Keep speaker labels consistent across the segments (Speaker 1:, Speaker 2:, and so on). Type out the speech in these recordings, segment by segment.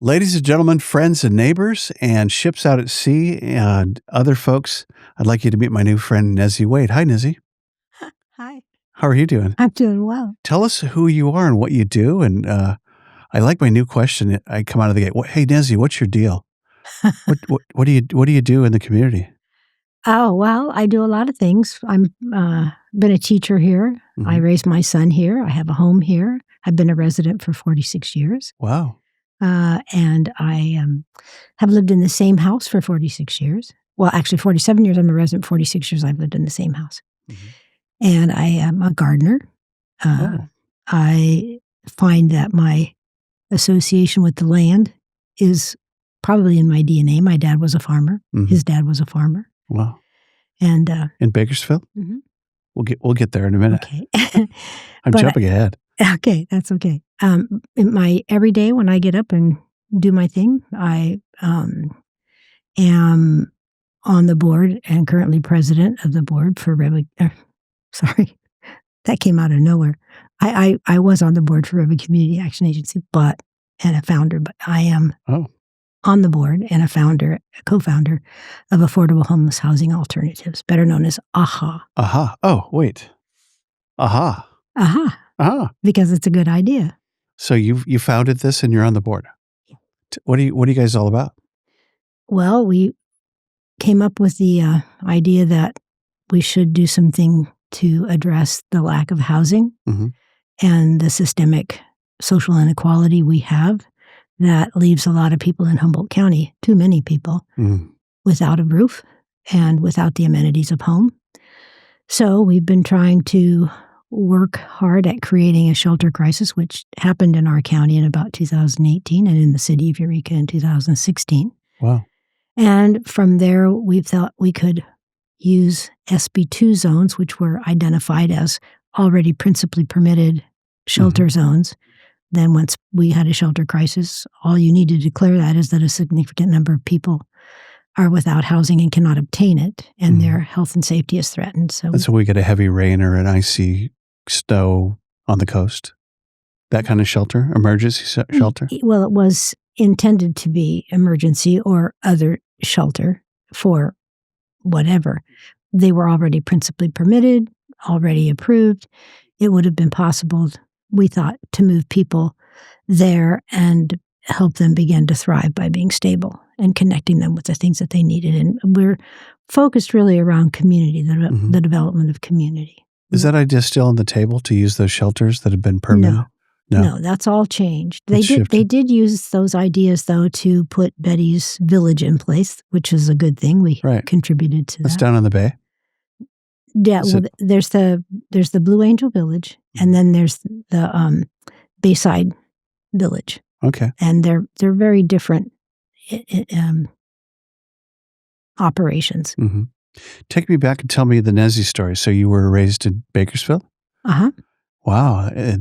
Speaker 1: Ladies and gentlemen, friends and neighbors, and ships out at sea, and other folks, I'd like you to meet my new friend, Nezzie Wade. Hi, Nezzie.
Speaker 2: Hi.
Speaker 1: How are you doing?
Speaker 2: I'm doing well.
Speaker 1: Tell us who you are and what you do. And I like my new question. I come out of the gate. Hey, Nezzie, what's your deal? What do you do in the community?
Speaker 2: Oh, well, I do a lot of things. I'm been a teacher here. I raised my son here. I have a home here. I've been a resident for 46 years.
Speaker 1: Wow.
Speaker 2: And I have lived in the same house for 46 years. Well, actually, 47 years. I'm a resident. 46 years I've lived in the same house. And I am a gardener. I find that my association with the land is probably in my DNA. My dad was a farmer. His dad was a farmer.
Speaker 1: Wow.
Speaker 2: And
Speaker 1: in Bakersfield? We'll get there in a minute.
Speaker 2: Okay.
Speaker 1: I'm jumping ahead.
Speaker 2: Okay, that's okay. Every day when I get up and do my thing, I am on the board and currently president of the board for sorry, that came out of nowhere. I was on the board for Redwood Community Action Agency, and a founder, but I am on the board and a co-founder of Affordable Homeless Housing Alternatives, better known as AHA.
Speaker 1: AHA. Oh, wait. AHA.
Speaker 2: AHA.
Speaker 1: Ah.
Speaker 2: Because it's a good idea.
Speaker 1: So you founded this and you're on the board. What are you guys all about?
Speaker 2: Well, we came up with the idea that we should do something to address the lack of housing and the systemic social inequality we have that leaves a lot of people in Humboldt County, too many people, without a roof and without the amenities of home. So we've been trying to work hard at creating a shelter crisis, which happened in our county in about 2018 and in the city of Eureka in 2016.
Speaker 1: Wow.
Speaker 2: And from there, we thought we could use SB2 zones, which were identified as already principally permitted shelter zones. Then once we had a shelter crisis, all you need to declare that is that a significant number of people are without housing and cannot obtain it, and their health and safety is threatened. So
Speaker 1: that's when we get a heavy rain or an icy snow on the coast. That kind of shelter, emergency shelter?
Speaker 2: Well, it was intended to be emergency or other shelter for whatever. They were already principally permitted, already approved. It would have been possible, we thought, to move people there and help them begin to thrive by being stable and connecting them with the things that they needed. And we're focused really around community, the development of community.
Speaker 1: Is that idea still on the table to use those shelters that have been permitted?
Speaker 2: No, that's all changed. They did use those ideas, though, to put Betty's Village in place, which is a good thing. We contributed to that.
Speaker 1: That's down on the bay?
Speaker 2: Yeah, there's the Blue Angel Village, and then there's the Bayside Village.
Speaker 1: Okay.
Speaker 2: And they're very different operations.
Speaker 1: Take me back and tell me the Nezzie story. So you were raised in Bakersfield? Wow. I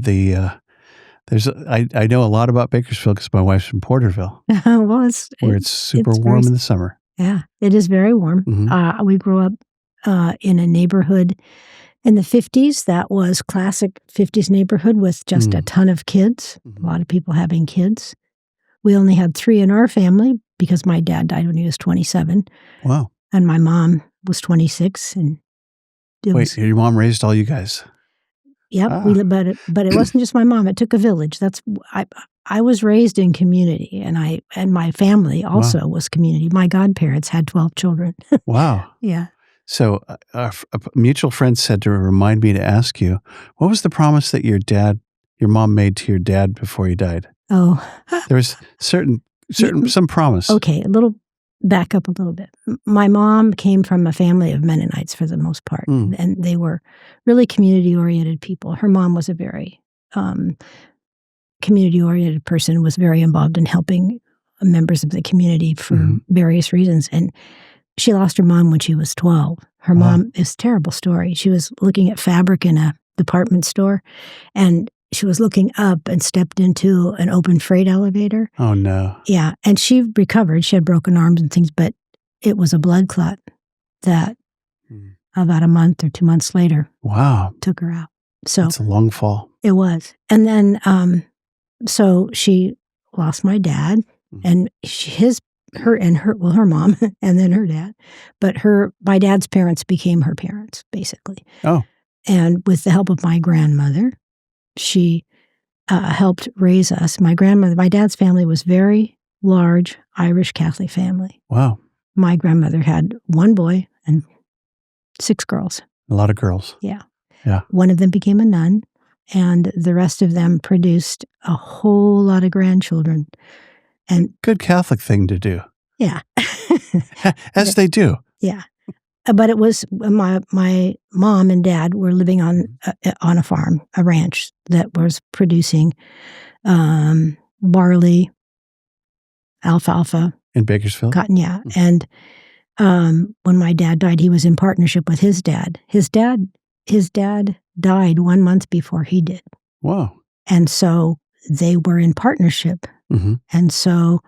Speaker 1: know a lot about Bakersfield because my wife's from Porterville.
Speaker 2: Well,
Speaker 1: it's super warm in the summer.
Speaker 2: Yeah, it is very warm. We grew up in a neighborhood in the 50s that was classic 50s neighborhood with just a ton of kids, a lot of people having kids. We only had 3 in our family because my dad died when he was 27.
Speaker 1: Wow.
Speaker 2: And my mom was 26. And
Speaker 1: your mom raised all you guys?
Speaker 2: Yep. But it wasn't just my mom. It took a village. I was raised in community, and my family also was community. My godparents had 12 children.
Speaker 1: Wow.
Speaker 2: Yeah.
Speaker 1: So a mutual friend said to remind me to ask you, what was the promise that your mom made to your dad before he died?
Speaker 2: Oh.
Speaker 1: There was some promise.
Speaker 2: Okay, back up a little bit. My mom came from a family of Mennonites for the most part, and they were really community-oriented people. Her mom was a very community-oriented person, was very involved in helping members of the community for various reasons. And she lost her mom when she was 12. Her mom is a terrible story. She was looking at fabric in a department store, and she was looking up and stepped into an open freight elevator.
Speaker 1: Oh, no.
Speaker 2: Yeah. And she recovered. She had broken arms and things, but it was a blood clot that about a month or 2 months later took her out. So
Speaker 1: that's a long fall.
Speaker 2: It was. And then, so she lost my dad. And her mom and then her dad. But my dad's parents became her parents, basically.
Speaker 1: Oh.
Speaker 2: And with the help of my grandmother, she helped raise us. My dad's family was very large Irish Catholic family.
Speaker 1: Wow.
Speaker 2: My grandmother had one boy and 6 girls.
Speaker 1: A lot of girls.
Speaker 2: Yeah.
Speaker 1: Yeah.
Speaker 2: One of them became a nun, and the rest of them produced a whole lot of grandchildren. And
Speaker 1: good Catholic thing to do.
Speaker 2: Yeah.
Speaker 1: As they do.
Speaker 2: Yeah. But it was my mom and dad were living on a farm, a ranch that was producing barley, alfalfa.
Speaker 1: In Bakersfield?
Speaker 2: Cotton, yeah. And when my dad died, he was in partnership with his dad. His dad died 1 month before he did.
Speaker 1: Wow.
Speaker 2: And so they were in partnership.
Speaker 1: Mm-hmm.
Speaker 2: And so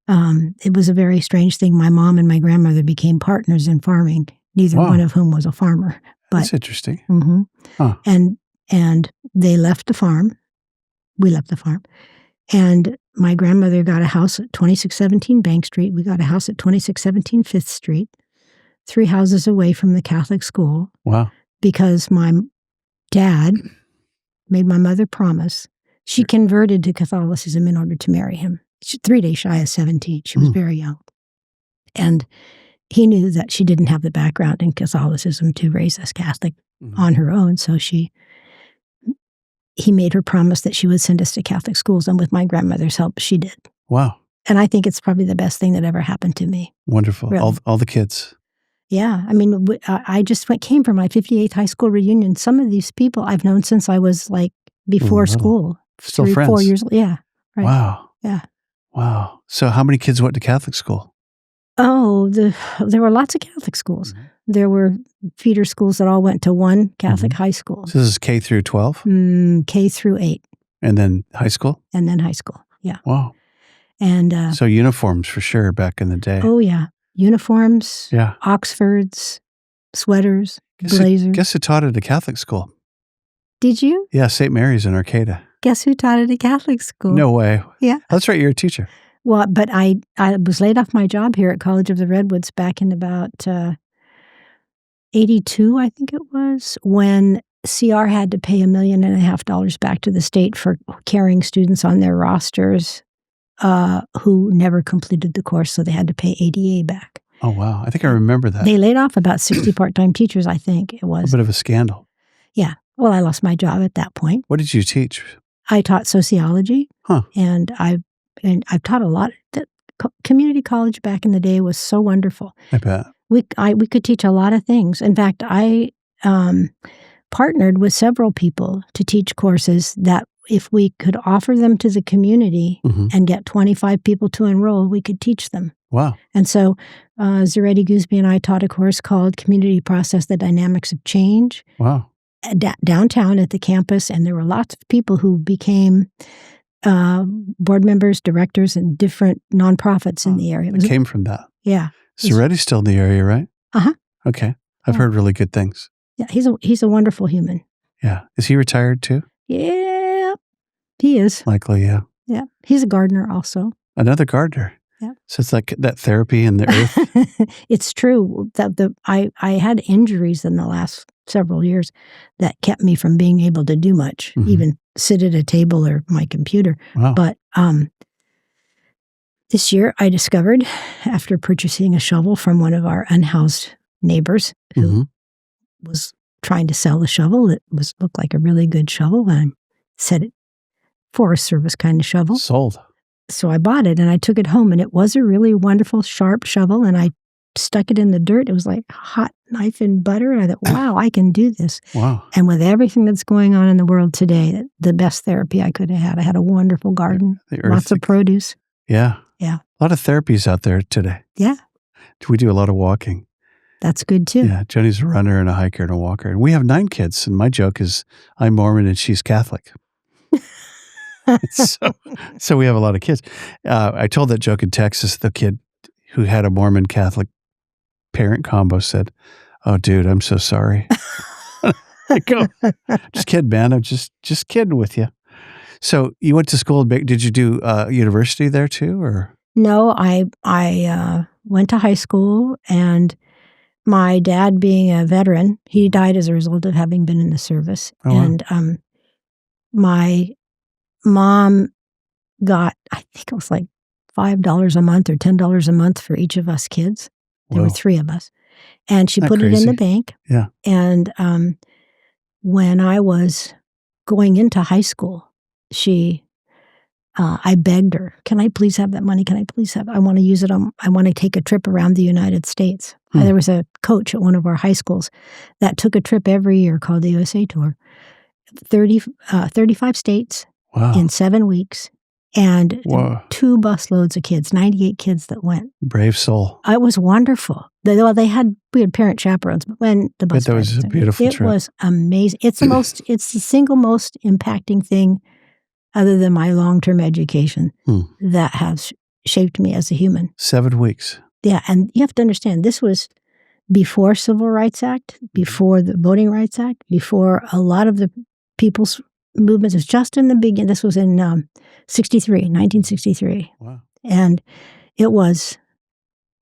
Speaker 2: it was a very strange thing. My mom and my grandmother became partners in farming, neither one of whom was a farmer. But,
Speaker 1: that's interesting.
Speaker 2: Mm-hmm.
Speaker 1: Huh.
Speaker 2: And they left the farm. We left the farm. And my grandmother got a house at 2617 Bank Street. We got a house at 2617 5th Street, 3 houses away from the Catholic school.
Speaker 1: Wow.
Speaker 2: Because my dad made my mother promise. She converted to Catholicism in order to marry him. 3 days shy of 17. She was very young. And he knew that she didn't have the background in Catholicism to raise us Catholic on her own. So he made her promise that she would send us to Catholic schools. And with my grandmother's help, she did.
Speaker 1: Wow.
Speaker 2: And I think it's probably the best thing that ever happened to me.
Speaker 1: Wonderful. Really. All the kids.
Speaker 2: Yeah. I mean, I just came from my 58th high school reunion. Some of these people I've known since I was like before school.
Speaker 1: Still
Speaker 2: 3,
Speaker 1: friends.
Speaker 2: 4 years. Yeah. Right.
Speaker 1: Wow.
Speaker 2: Yeah.
Speaker 1: Wow. So how many kids went to Catholic school?
Speaker 2: Oh, there were lots of Catholic schools. Mm-hmm. There were feeder schools that all went to one Catholic high school.
Speaker 1: So this is K through 12?
Speaker 2: K through 8.
Speaker 1: And then high school?
Speaker 2: And then high school, yeah.
Speaker 1: Wow.
Speaker 2: And
Speaker 1: so uniforms for sure back in the day.
Speaker 2: Oh, yeah. Uniforms,
Speaker 1: yeah.
Speaker 2: Oxfords, sweaters, blazers.
Speaker 1: Guess who taught at a Catholic school?
Speaker 2: Did you?
Speaker 1: Yeah, St. Mary's in Arcata.
Speaker 2: Guess who taught at a Catholic school?
Speaker 1: No way.
Speaker 2: Yeah.
Speaker 1: That's right, you're a teacher.
Speaker 2: Well, but I was laid off my job here at College of the Redwoods back in about 82, I think it was, when CR had to pay $1.5 million back to the state for carrying students on their rosters who never completed the course, so they had to pay ADA back.
Speaker 1: Oh, wow. I think I remember that.
Speaker 2: They laid off about 60 part-time teachers, I think it was.
Speaker 1: A bit of a scandal.
Speaker 2: Yeah. Well, I lost my job at that point.
Speaker 1: What did you teach?
Speaker 2: I taught sociology, and I've taught a lot. Community college back in the day was so wonderful.
Speaker 1: I bet.
Speaker 2: We could teach a lot of things. In fact, I partnered with several people to teach courses that if we could offer them to the community and get 25 people to enroll, we could teach them.
Speaker 1: Wow.
Speaker 2: And so Zaretti Gooseby and I taught a course called Community Process, the Dynamics of Change.
Speaker 1: Wow.
Speaker 2: Downtown at the campus, and there were lots of people who became board members, directors, and different nonprofits in the area.
Speaker 1: It came from that.
Speaker 2: Yeah.
Speaker 1: Zaretti's still in the area, right?
Speaker 2: Uh-huh.
Speaker 1: Okay. I've heard really good things.
Speaker 2: Yeah, he's a wonderful human.
Speaker 1: Yeah. Is he retired too?
Speaker 2: Yeah, he is.
Speaker 1: Likely, yeah.
Speaker 2: Yeah. He's a gardener also.
Speaker 1: Another gardener.
Speaker 2: Yeah.
Speaker 1: So it's like that therapy in the earth.
Speaker 2: It's true that I had injuries in the last several years that kept me from being able to do much, even sit at a table or my computer.
Speaker 1: Wow.
Speaker 2: But this year I discovered, after purchasing a shovel from one of our unhoused neighbors who was trying to sell the shovel, it looked like a really good shovel, and said it Forest Service kind of shovel.
Speaker 1: Sold.
Speaker 2: So I bought it and I took it home, and it was a really wonderful, sharp shovel, and I stuck it in the dirt. It was like a hot knife in butter. And I thought, wow, I can do this.
Speaker 1: Wow.
Speaker 2: And with everything that's going on in the world today, the best therapy I could have had. I had a wonderful garden, lots of produce.
Speaker 1: Yeah.
Speaker 2: Yeah.
Speaker 1: A lot of therapies out there today.
Speaker 2: Yeah.
Speaker 1: We do a lot of walking.
Speaker 2: That's good too.
Speaker 1: Yeah. Jenny's a runner and a hiker and a walker. And we have 9 kids. And my joke is I'm Mormon and she's Catholic. So we have a lot of kids. I told that joke in Texas. The kid who had a Mormon Catholic parent combo said, "Oh, dude, I'm so sorry." I go, "Just kidding, man. I'm just kidding with you." So you went to school. Did you do university there too, or?
Speaker 2: No, I went to high school, and my dad, being a veteran, he died as a result of having been in the service.
Speaker 1: Oh, wow.
Speaker 2: And my mom got, I think it was like $5 a month or $10 a month for each of us kids. There were 3 of us. And she put it in the bank.
Speaker 1: Yeah.
Speaker 2: And when I was going into high school, I begged her, can I please have that money? Can I please have it? I want to use it I want to take a trip around the United States. There was a coach at one of our high schools that took a trip every year called the USA Tour. 35 states in 7 weeks. And 2 busloads of kids, 98 kids that went.
Speaker 1: Brave soul.
Speaker 2: It was wonderful. We had parent chaperones, but when the bus.
Speaker 1: That was a beautiful trip.
Speaker 2: It was amazing. It's the single most impacting thing, other than my long-term education, that has shaped me as a human. 7 weeks. Yeah, and you have to understand, this was before Civil Rights Act, before the Voting Rights Act, before a lot of the people's movements. It was just in the beginning. This was in 1963.
Speaker 1: Wow.
Speaker 2: And it was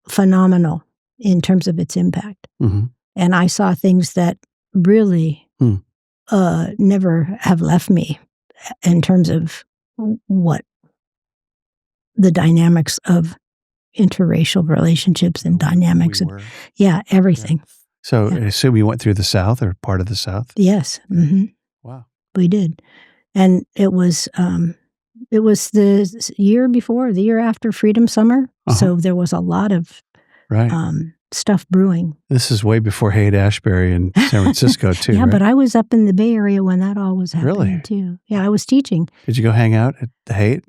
Speaker 2: phenomenal in terms of its impact. Mm-hmm. And I saw things that really never have left me in terms of what the dynamics of interracial relationships and dynamics of everything.
Speaker 1: Yeah. So I assume you went through the South or part of the South?
Speaker 2: Yes. Mm-hmm.
Speaker 1: Wow.
Speaker 2: We did. And it was the year after Freedom Summer. So there was a lot of stuff brewing.
Speaker 1: This is way before Haight-Ashbury in San Francisco too,
Speaker 2: Yeah,
Speaker 1: right?
Speaker 2: But I was up in the Bay Area when that all was happening too. Yeah, I was teaching.
Speaker 1: Did you go hang out at the Haight?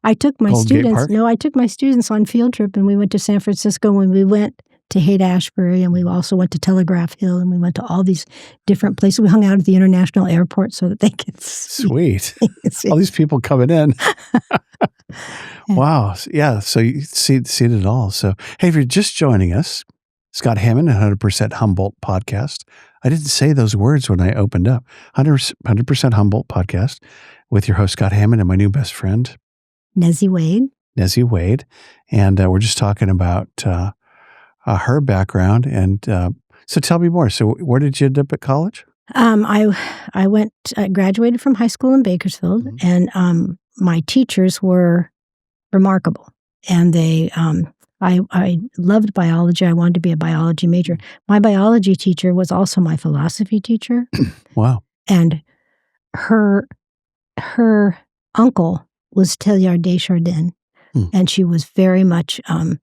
Speaker 2: I took my students. No, I took my students on field trip, and we went to San Francisco. When we went to Haight-Ashbury, and we also went to Telegraph Hill, and we went to all these different places. We hung out at the international airport so that they could see.
Speaker 1: Sweet. All these people coming in. Wow. Yeah. So you seen it all. So, hey, if you're just joining us, Scott Hammond, 100% Humboldt podcast. I didn't say those words when I opened up. 100% Humboldt podcast with your host, Scott Hammond, and my new best friend,
Speaker 2: Nezzie Wade. And we're just talking about her background. And so tell me more. So where did you end up at college? I graduated from high school in Bakersfield, and my teachers were remarkable. And I loved biology. I wanted to be a biology major. My biology teacher was also my philosophy teacher.
Speaker 1: Wow.
Speaker 2: And her uncle was Teilhard de Chardin, and she was very much a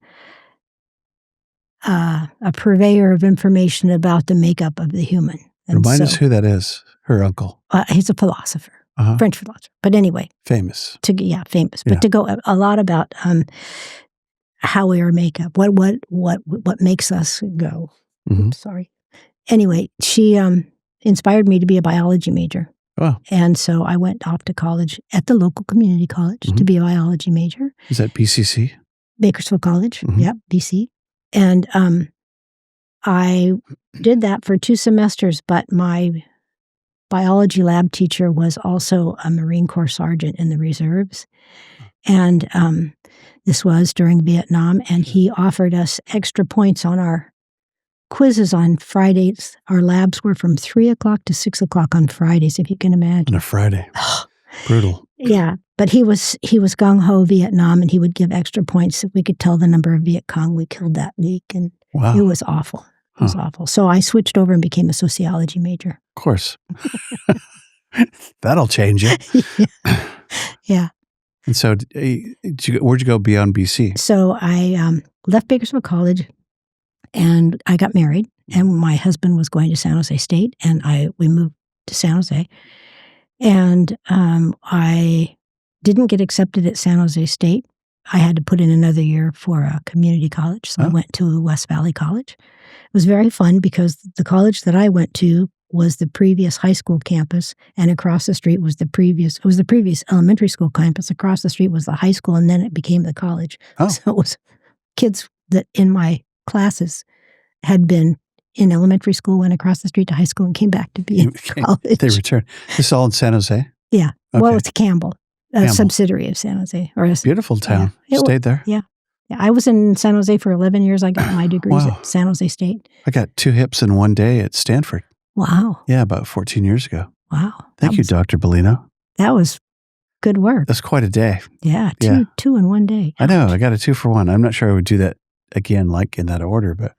Speaker 2: purveyor of information about the makeup of the human. And
Speaker 1: Remind us who that is, her uncle.
Speaker 2: He's a philosopher, French philosopher. But anyway.
Speaker 1: Famous.
Speaker 2: Famous. But to go a lot about how we are makeup, what makes us go. Sorry. Anyway, she inspired me to be a biology major.
Speaker 1: Oh.
Speaker 2: And so I went off to college at the local community college to be a biology major.
Speaker 1: Is that BCC?
Speaker 2: Bakersfield College. Yep, BC. And I did that for 2 semesters, but my biology lab teacher was also a Marine Corps sergeant in the reserves. And this was during Vietnam, and he offered us extra points on our quizzes on Fridays. Our labs were from 3 o'clock to 6 o'clock on Fridays, if you can imagine.
Speaker 1: On a Friday. Brutal.
Speaker 2: Yeah, but he was gung-ho Vietnam, and he would give extra points if we could tell the number of Viet Cong we killed that week, and it was awful. It was awful. So I switched over and became a sociology major.
Speaker 1: Of course. That'll change you.
Speaker 2: Yeah.
Speaker 1: And so where'd you go beyond BC?
Speaker 2: So I left Bakersfield College, and I got married, and my husband was going to San Jose State, and we moved to San Jose. And I didn't get accepted at San Jose State. I had to put in another year for a community college, so I went to West Valley College. It was very fun because the college that I went to was the previous high school campus, and across the street was the previous elementary school campus. Across the street was the high school, and then it became the college. Oh. So it was kids that in my classes had been in elementary school, went across the street to high school, and came back to be in college.
Speaker 1: They returned. This is all in San Jose?
Speaker 2: Yeah.
Speaker 1: Okay.
Speaker 2: Well, it's Campbell, a
Speaker 1: Campbell.
Speaker 2: subsidiary of San Jose.
Speaker 1: Beautiful town.
Speaker 2: Yeah.
Speaker 1: Stayed there?
Speaker 2: Yeah. I was in San Jose for 11 years. I got my degrees
Speaker 1: Wow.
Speaker 2: at San Jose State.
Speaker 1: I got 2 hips in one day at Stanford.
Speaker 2: Wow.
Speaker 1: Yeah, about 14 years ago.
Speaker 2: Wow.
Speaker 1: Thank you, Dr. Bellino.
Speaker 2: That was good work.
Speaker 1: That's quite a day.
Speaker 2: Yeah. Two in one day.
Speaker 1: I know. I got a 2 for 1. I'm not sure I would do that again, like in that order, but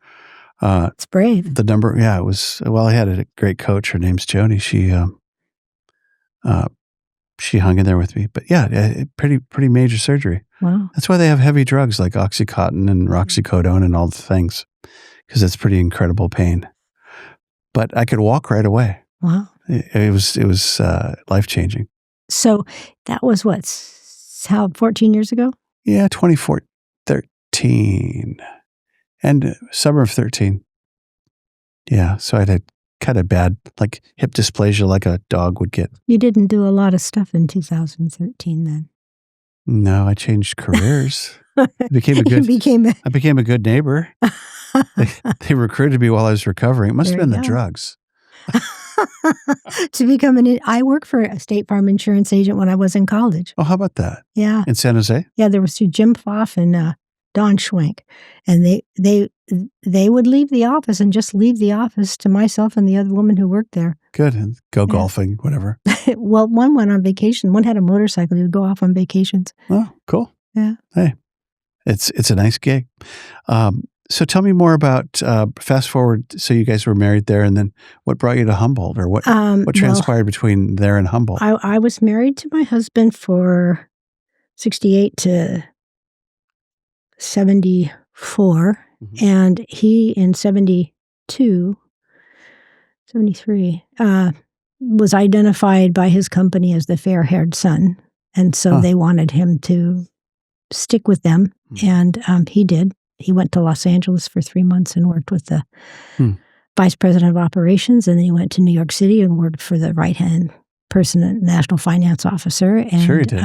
Speaker 2: it's brave.
Speaker 1: The number, it was. Well, I had a great coach. Her name's Joni. She hung in there with me. But pretty major surgery.
Speaker 2: Wow.
Speaker 1: That's why they have heavy drugs like Oxycontin and roxicodone and all the things, because it's pretty incredible pain. But I could walk right away.
Speaker 2: Wow.
Speaker 1: It was life changing.
Speaker 2: So that was 14 years ago?
Speaker 1: Yeah, 2013. And summer of 13. Yeah, so I had kind of bad, like hip dysplasia, like a dog would get.
Speaker 2: You didn't do a lot of stuff in 2013 then.
Speaker 1: No, I changed careers. I became a good neighbor. They recruited me while I was recovering. It must have been the drugs.
Speaker 2: To become I worked for a State Farm insurance agent when I was in college.
Speaker 1: Oh, how about that?
Speaker 2: Yeah.
Speaker 1: In San Jose?
Speaker 2: Yeah, there was Jim Pfaff and Don Schwenk. And they would leave the office and just leave the office to myself and the other woman who worked there.
Speaker 1: Good. And go golfing, whatever.
Speaker 2: Well, one went on vacation. One had a motorcycle. He would go off on vacations.
Speaker 1: Oh, cool.
Speaker 2: Yeah.
Speaker 1: Hey, it's a nice gig. So tell me more about, fast forward, so you guys were married there, and then what brought you to Humboldt, or what transpired between there and Humboldt?
Speaker 2: I was married to my husband for 68 to 74, and he in 72, 73, was identified by his company as the fair-haired son, and so they wanted him to stick with them, and he did. He went to Los Angeles for 3 months and worked with the vice president of operations, and then he went to New York City and worked for the right-hand person, national finance officer. And,
Speaker 1: sure he did.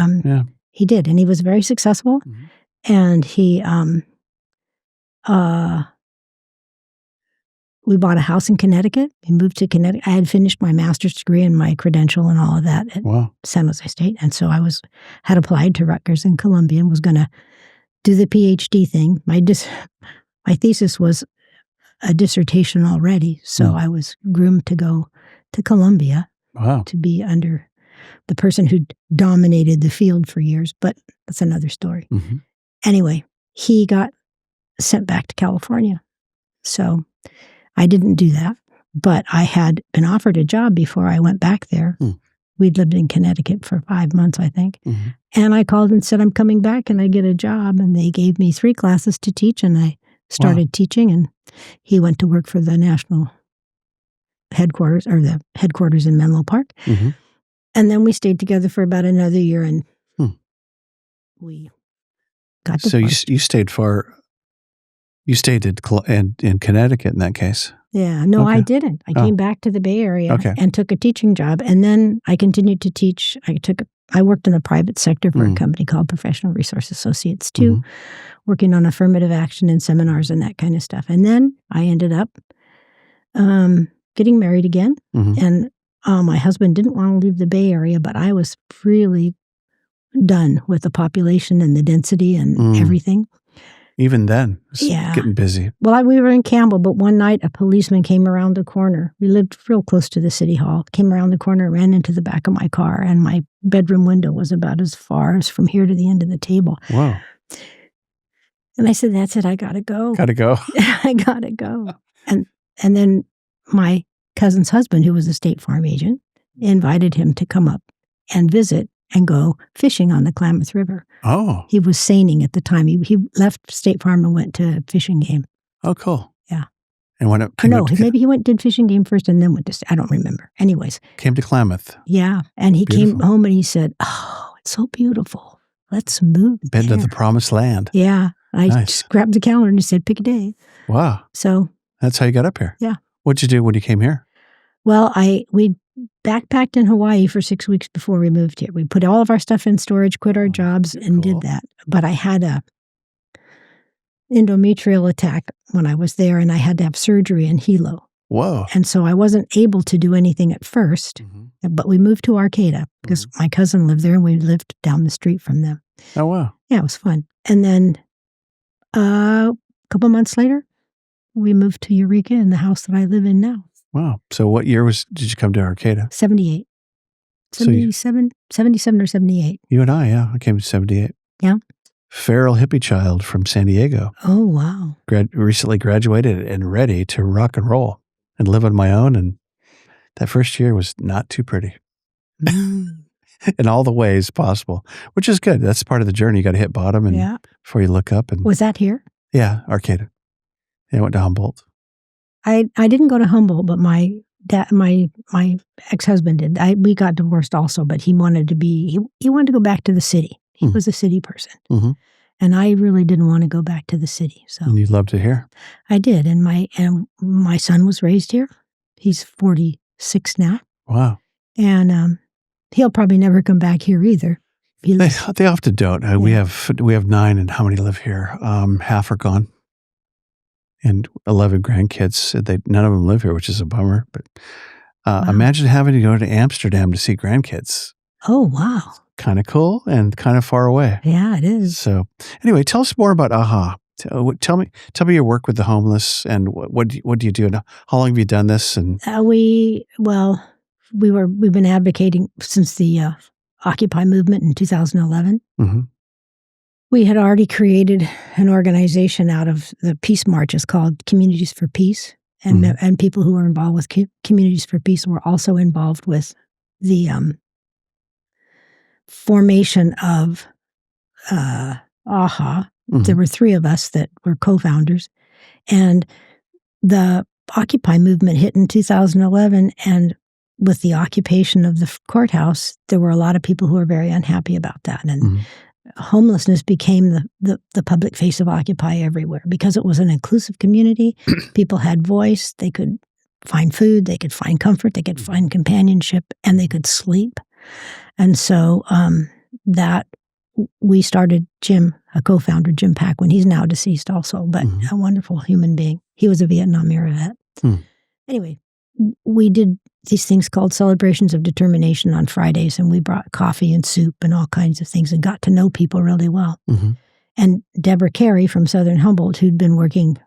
Speaker 2: He did, and he was very successful. And he, we bought a house in Connecticut. We moved to Connecticut. I had finished my master's degree and my credential and all of that at San Jose State, and so I had applied to Rutgers and Columbia and was going to do the PhD thing. My thesis was a dissertation already, so I was groomed to go to Columbia to be under the person who dominated the field for years, but that's another story. Anyway, he got sent back to California, so I didn't do that, but I had been offered a job before I went back there. We'd lived in Connecticut for 5 months, I think. And I called and said, I'm coming back, and I get a job. And they gave me 3 classes to teach, and I started teaching. And he went to work for the national headquarters, or the headquarters in Menlo Park. And then we stayed together for about another year, and we got divorced.
Speaker 1: So you stayed far. You stayed in Connecticut in that case.
Speaker 2: Yeah. No, I didn't. I came back to the Bay Area and took a teaching job. And then I continued to teach. I worked in the private sector for a company called Professional Resource Associates too, working on affirmative action and seminars and that kind of stuff. And then I ended up getting married again. And my husband didn't want to leave the Bay Area, but I was really done with the population and the density and everything.
Speaker 1: Even then, it's getting busy.
Speaker 2: Well, we were in Campbell, but one night a policeman came around the corner. We lived real close to the city hall. Came around the corner, ran into the back of my car, and my bedroom window was about as far as from here to the end of the table.
Speaker 1: Wow.
Speaker 2: And I said, that's it, I gotta go.
Speaker 1: Gotta go.
Speaker 2: I gotta go. And then my cousin's husband, who was a State Farm agent, invited him to come up and visit and go fishing on the Klamath River. Oh. He was seining at the time. He left State Farm and went to fishing game.
Speaker 1: Oh, cool.
Speaker 2: Yeah.
Speaker 1: And when it
Speaker 2: maybe he did fishing game first and then went to, I don't remember. Anyways.
Speaker 1: Came to Klamath.
Speaker 2: Yeah. And he came home and he said, oh, it's so beautiful. Let's move
Speaker 1: Been to the promised land.
Speaker 2: Yeah. I just grabbed the calendar and he said, pick a day.
Speaker 1: Wow.
Speaker 2: So.
Speaker 1: That's how you got up here.
Speaker 2: Yeah.
Speaker 1: What'd you do when you came here?
Speaker 2: Well, we backpacked in Hawaii for 6 weeks before we moved here. We put all of our stuff in storage, quit our jobs, and did that. But I had a endometrial attack when I was there, and I had to have surgery in Hilo.
Speaker 1: Whoa.
Speaker 2: And so I wasn't able to do anything at first, but we moved to Arcata because my cousin lived there and we lived down the street from them.
Speaker 1: Oh, wow.
Speaker 2: Yeah, it was fun. And then a couple months later, we moved to Eureka in the house that I live in now.
Speaker 1: Wow. So what year did you come to Arcata?
Speaker 2: 78. 77 or 78.
Speaker 1: You and I came in 78.
Speaker 2: Yeah.
Speaker 1: Feral hippie child from San Diego.
Speaker 2: Oh, wow.
Speaker 1: Recently graduated and ready to rock and roll and live on my own. And that first year was not too pretty in all the ways possible, which is good. That's part of the journey. You got to hit bottom and before you look up. And
Speaker 2: was that here?
Speaker 1: Yeah, Arcata. Yeah, I went to Humboldt.
Speaker 2: I didn't go to Humboldt, but my ex-husband did. We got divorced also, but he wanted to go back to the city. He was a city person. And I really didn't want to go back to the city. So
Speaker 1: and you'd love to hear.
Speaker 2: I did. And my son was raised here. He's 46 now.
Speaker 1: Wow.
Speaker 2: And he'll probably never come back here either.
Speaker 1: They often don't. Yeah. We have 9, and how many live here? Half are gone. And 11 grandkids. None of them live here, which is a bummer. But imagine having to go to Amsterdam to see grandkids.
Speaker 2: Oh, wow.
Speaker 1: Kind of cool and kind of far away.
Speaker 2: Yeah, it is.
Speaker 1: So anyway, tell us more about AHA. Tell me your work with the homeless and what do you do? And how long have you done this? And
Speaker 2: we've been advocating since the Occupy movement in 2011. We had already created an organization out of the peace marches called Communities for Peace. And people who were involved with Communities for Peace were also involved with the formation of AHA. There were 3 of us that were co-founders. And the Occupy movement hit in 2011. And with the occupation of the courthouse, there were a lot of people who were very unhappy about that. And homelessness became the public face of Occupy everywhere because it was an inclusive community. People had voice. They could find food. They could find comfort. They could find companionship, and they could sleep. And so that we started Jim, a co-founder, Jim Paquin. He's now deceased also, but a wonderful human being. He was a Vietnam era vet. Anyway, we did these things called Celebrations of Determination on Fridays, and we brought coffee and soup and all kinds of things and got to know people really well. And Deborah Carey from Southern Humboldt, who'd been working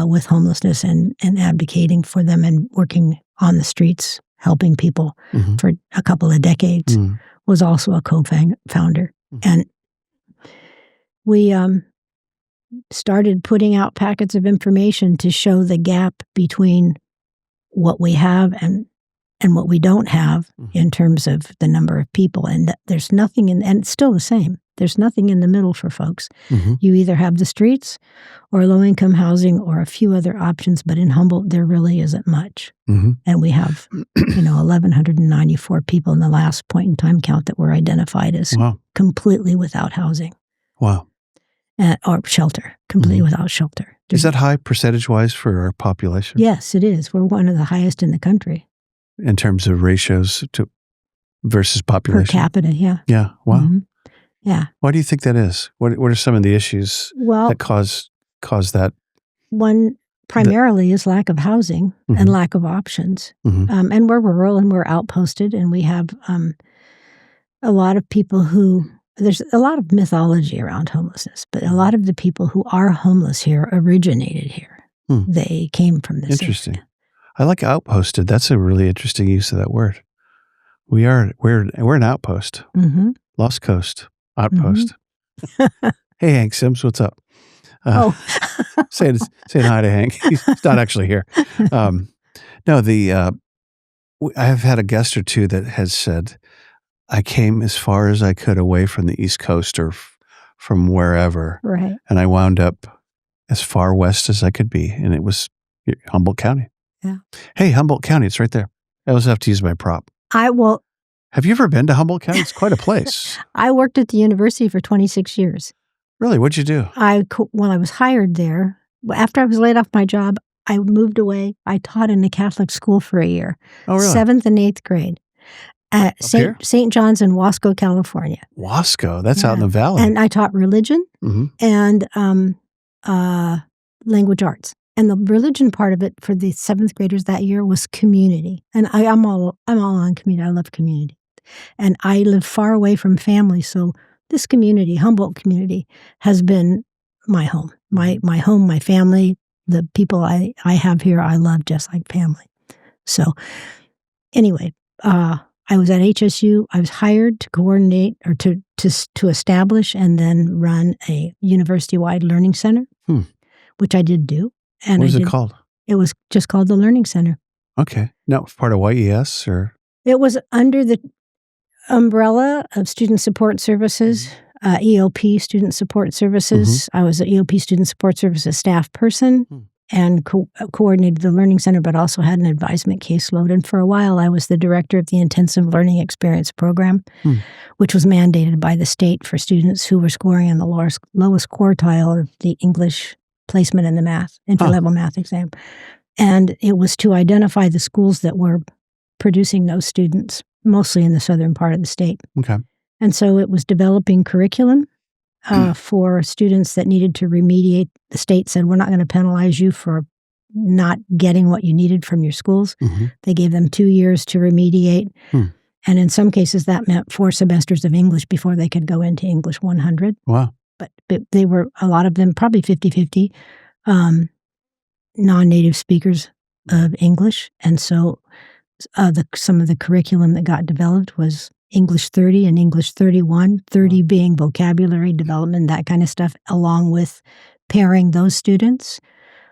Speaker 2: with homelessness and advocating for them and working on the streets, helping people for a couple of decades, was also a co-founder. And we started putting out packets of information to show the gap between what we have and what we don't have in terms of the number of people. And there's nothing and it's still the same. There's nothing in the middle for folks. You either have the streets or low-income housing or a few other options, but in Humboldt, there really isn't much. And we have, 1,194 people in the last point in time count that were identified as completely without housing.
Speaker 1: Wow.
Speaker 2: Or shelter, completely without shelter.
Speaker 1: Is that high percentage-wise for our population?
Speaker 2: Yes, it is. We're one of the highest in the country.
Speaker 1: In terms of ratios versus population?
Speaker 2: Per capita, yeah.
Speaker 1: Yeah, wow.
Speaker 2: Yeah.
Speaker 1: Why do you think that is? What are some of the issues that cause that?
Speaker 2: One primarily is lack of housing and lack of options. And we're rural and we're outposted, and we have a lot of people who... There's a lot of mythology around homelessness, but a lot of the people who are homeless here originated here. They came from this
Speaker 1: Interesting.
Speaker 2: area.
Speaker 1: I like outposted. That's a really interesting use of that word. We're an outpost. Lost Coast outpost. Hey, Hank Sims, what's up? Saying hi to Hank. He's not actually here. I have had a guest or two that has said, I came as far as I could away from the East Coast or from wherever.
Speaker 2: Right.
Speaker 1: And I wound up as far west as I could be. And it was Humboldt County.
Speaker 2: Yeah.
Speaker 1: Hey, Humboldt County. It's right there. I always have to use my prop.
Speaker 2: Have
Speaker 1: you ever been to Humboldt County? It's quite a place.
Speaker 2: I worked at the university for 26 years.
Speaker 1: Really? What'd you do?
Speaker 2: When I was hired there, after I was laid off my job, I moved away. I taught in a Catholic school for a year. Oh, really? 7th and 8th grade. At St. John's in Wasco, California.
Speaker 1: Wasco? That's out in the valley.
Speaker 2: And I taught religion and language arts. And the religion part of it for the 7th graders that year was community. And I'm all on community. I love community. And I live far away from family, so this community, Humboldt community, has been my home. My home, my family, the people I have here, I love just like family. So anyway, I was at HSU. I was hired to coordinate or to establish and then run a university-wide learning center, which I did do. And
Speaker 1: what was it called?
Speaker 2: It was just called the Learning Center.
Speaker 1: Okay. No, part of YES or?
Speaker 2: It was under the umbrella of Student Support Services, EOP Student Support Services. I was an EOP Student Support Services staff person and coordinated the Learning Center, but also had an advisement caseload. And for a while, I was the director of the Intensive Learning Experience Program, which was mandated by the state for students who were scoring in the lowest quartile of the English placement in the math, entry-level math exam. And it was to identify the schools that were producing those students, mostly in the southern part of the state.
Speaker 1: Okay.
Speaker 2: And so it was developing curriculum for students that needed to remediate. The state said, we're not going to penalize you for not getting what you needed from your schools. They gave them 2 years to remediate. And in some cases, that meant 4 semesters of English before they could go into English 100.
Speaker 1: Wow.
Speaker 2: But they were, a lot of them, probably 50-50, non-native speakers of English. And so some of the curriculum that got developed was English 30 and English 31, 30 being vocabulary development, that kind of stuff, along with pairing those students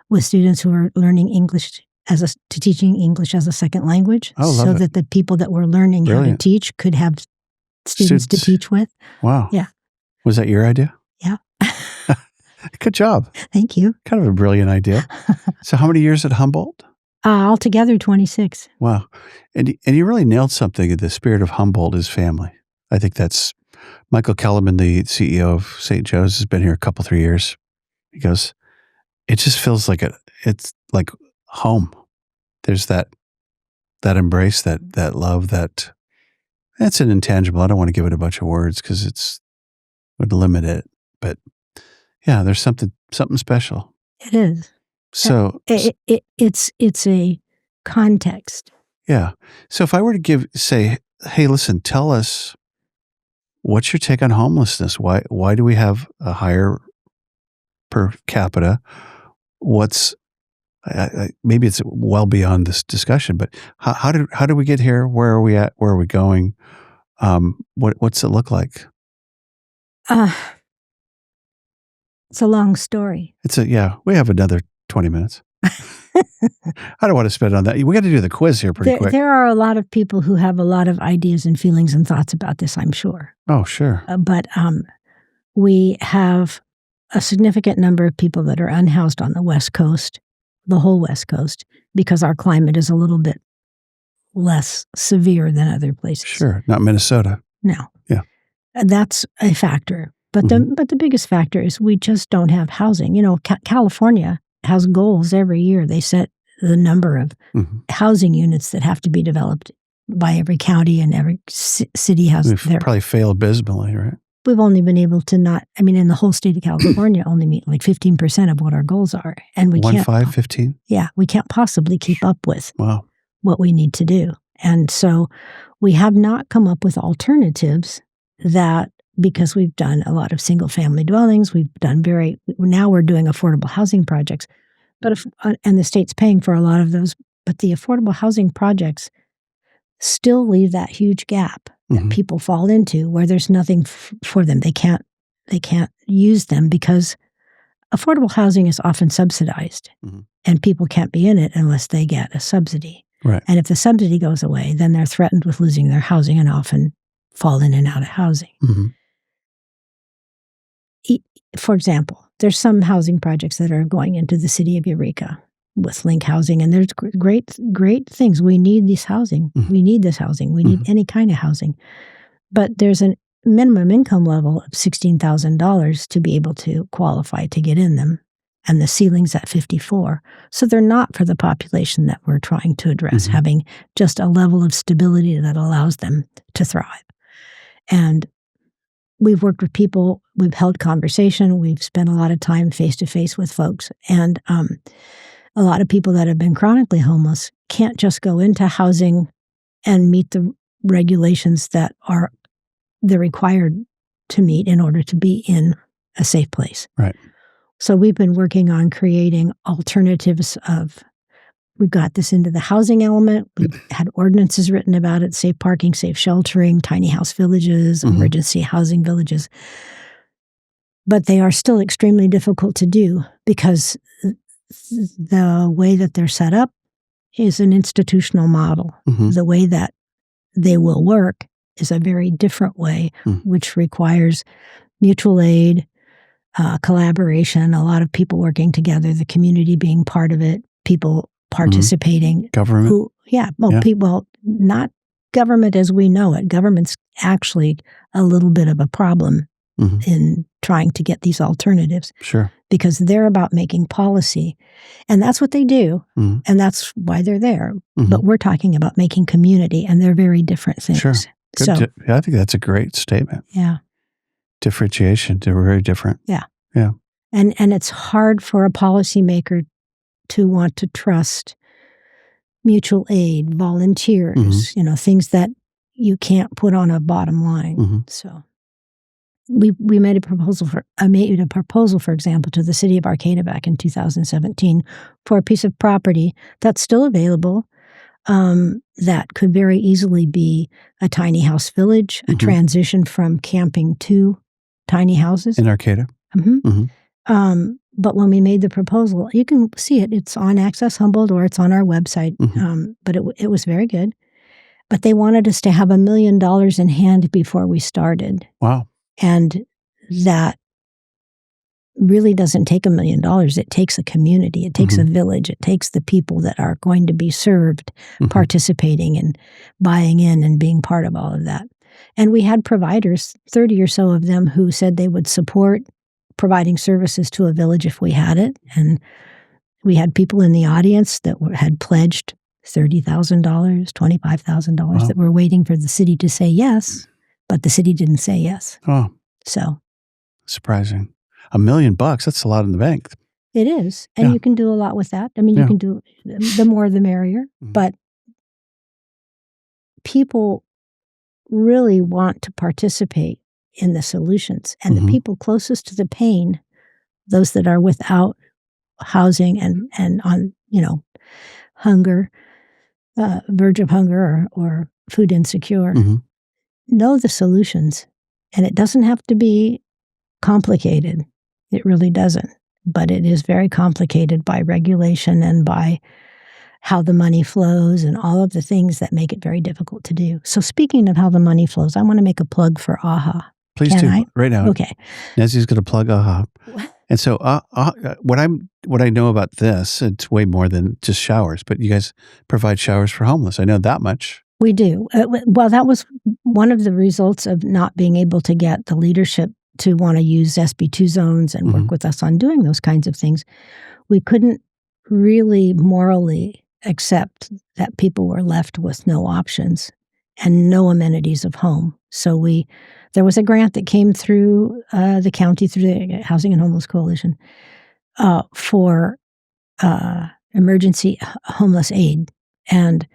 Speaker 2: with students who are learning English to teaching English as a second language, so that the people that were learning how to teach could have students to teach with.
Speaker 1: Wow.
Speaker 2: Yeah.
Speaker 1: Was that your idea?
Speaker 2: Yeah.
Speaker 1: Good job.
Speaker 2: Thank you.
Speaker 1: Kind of a brilliant idea. So how many years at Humboldt?
Speaker 2: Altogether, 26.
Speaker 1: Wow. And you really nailed something. The spirit of Humboldt is family. I think that's Michael Kellerman, the CEO of St. Joe's, has been here 3 years. He goes, it just feels like it's like home. There's that embrace, that love, that's an intangible. I don't want to give it a bunch of words because it would limit it. But yeah, there's something special.
Speaker 2: It is.
Speaker 1: So
Speaker 2: it's a context.
Speaker 1: Yeah. So if I were to say, hey, listen, tell us, what's your take on homelessness? Why do we have a higher per capita? Maybe it's well beyond this discussion, but how did we get here? Where are we at? Where are we going? What's it look like?
Speaker 2: It's a long story.
Speaker 1: We have another 20 minutes. I don't want to spend on that. We got to do the quiz here pretty quick.
Speaker 2: There are a lot of people who have a lot of ideas and feelings and thoughts about this, I'm sure.
Speaker 1: Oh, sure.
Speaker 2: But we have a significant number of people that are unhoused on the West Coast, the whole West Coast, because our climate is a little bit less severe than other places.
Speaker 1: Sure. Not Minnesota.
Speaker 2: No.
Speaker 1: Yeah.
Speaker 2: That's a factor. But the biggest factor is we just don't have housing. You know, California has goals every year. They set the number of housing units that have to be developed by every county, and every city has
Speaker 1: We've probably failed abysmally, right?
Speaker 2: We've only been able to in the whole state of California, only meet like 15% of what our goals are. And we can't.
Speaker 1: 15?
Speaker 2: Yeah. We can't possibly keep up with
Speaker 1: what
Speaker 2: we need to do. And so we have not come up with alternatives because we've done a lot of single family dwellings. Now we're doing affordable housing projects, and the state's paying for a lot of those, but the affordable housing projects still leave that huge gap that people fall into where there's nothing for them. They can't use them because affordable housing is often subsidized and people can't be in it unless they get a subsidy.
Speaker 1: Right.
Speaker 2: And if the subsidy goes away, then they're threatened with losing their housing and often fall in and out of housing. For example, there's some housing projects that are going into the city of Eureka with Link Housing, and there's great things. We need this housing. We need this housing. We need any kind of housing. But there's a minimum income level of $16,000 to be able to qualify to get in them, and the ceiling's at $54,000. So they're not for the population that we're trying to address, having just a level of stability that allows them to thrive. And we've worked with people, we've held conversation, we've spent a lot of time face-to-face with folks. And a lot of people that have been chronically homeless can't just go into housing and meet the regulations that are they're required to meet in order to be in a safe place.
Speaker 1: Right.
Speaker 2: So we've been working on creating alternatives we've got this into the housing element. We've had ordinances written about it, safe parking, safe sheltering, tiny house villages, emergency housing villages. But they are still extremely difficult to do because the way that they're set up is an institutional model. The way that they will work is a very different way, which requires mutual aid, collaboration, a lot of people working together, the community being part of it, people participating.
Speaker 1: Government?
Speaker 2: People, not government as we know it. Government's actually a little bit of a problem in trying to get these alternatives.
Speaker 1: Sure.
Speaker 2: Because they're about making policy. And that's what they do. And that's why they're there. But we're talking about making community, and they're very different things.
Speaker 1: Sure. I think that's a great statement.
Speaker 2: Yeah.
Speaker 1: Differentiation. They're very different.
Speaker 2: Yeah.
Speaker 1: Yeah.
Speaker 2: And it's hard for a policymaker to want to trust mutual aid, volunteers, things that you can't put on a bottom line. So we made a proposal I made a proposal, for example, to the city of Arcata back in 2017 for a piece of property that's still available that could very easily be a tiny house village, a transition from camping to tiny houses.
Speaker 1: In Arcata?
Speaker 2: But when we made the proposal, you can see it. It's on Access Humboldt or it's on our website. But it was very good. But they wanted us to have $1 million in hand before we started.
Speaker 1: Wow.
Speaker 2: And that really doesn't take $1 million. It takes a community. It takes a village. It takes the people that are going to be served, participating and buying in and being part of all of that. And we had providers, 30 or so of them, who said they would support providing services to a village if we had it. And we had people in the audience that had pledged $30,000, $25,000 that were waiting for the city to say yes, but the city didn't say yes.
Speaker 1: Oh.
Speaker 2: So.
Speaker 1: Surprising. $1 million, that's a lot in the bank.
Speaker 2: It is. And you can do a lot with that. I mean, you can do, the more the merrier. But people really want to participate in the solutions. And the people closest to the pain, those that are without housing and on, hunger, verge of hunger or food insecure, know the solutions. And it doesn't have to be complicated. It really doesn't. But it is very complicated by regulation and by how the money flows and all of the things that make it very difficult to do. So speaking of how the money flows, I want to make a plug for AHA.
Speaker 1: Please do. Right now.
Speaker 2: Okay.
Speaker 1: Nezzie's going to plug AHA. And so what I know about this, it's way more than just showers, but you guys provide showers for homeless. I know that much.
Speaker 2: We do. Well, that was one of the results of not being able to get the leadership to want to use SB2 zones and work with us on doing those kinds of things. We couldn't really morally accept that people were left with no options and no amenities of home. So there was a grant that came through the county, through the Housing and Homeless Coalition, for emergency homeless aid. And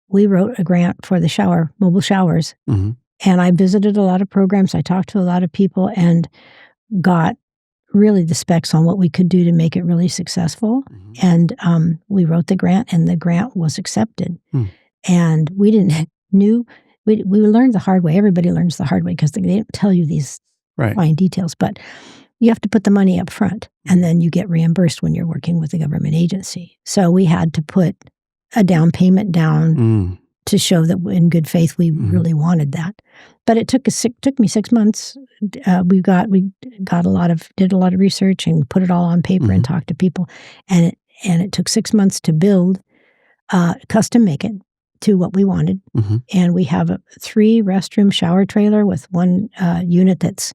Speaker 2: we wrote a grant for the mobile showers. And I visited a lot of programs. I talked to a lot of people and got really the specs on what we could do to make it really successful. And we wrote the grant, and the grant was accepted. And we learned the hard way. Everybody learns the hard way because they don't tell you these fine details. But you have to put the money up front, and then you get reimbursed when you're working with a government agency. So we had to put a down payment down to show that in good faith we really wanted that. But it took me 6 months. We did a lot of research and put it all on paper and talked to people, and it took 6 months to build, custom make it to what we wanted. And we have a 3-restroom shower trailer with one unit that's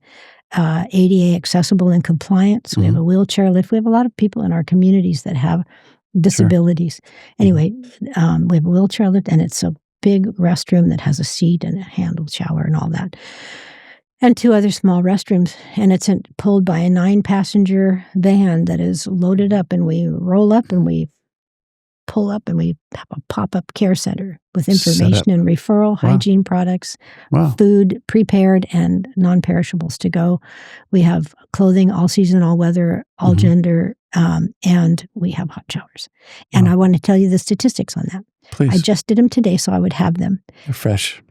Speaker 2: ADA accessible and compliant. So we have a wheelchair lift. We have a lot of people in our communities that have disabilities. Anyway, we have a wheelchair lift, and it's a big restroom that has a seat and a handled shower and all that. And 2 other small restrooms. And it's pulled by a 9-passenger van that is loaded up, and we roll up and we pull up and we have a pop-up care center with information and referral, hygiene products, food prepared and non-perishables to go. We have clothing, all season, all weather, all gender, and we have hot showers. And I want to tell you the statistics on that.
Speaker 1: Please.
Speaker 2: I just did them today, so I would have them.
Speaker 1: They're fresh.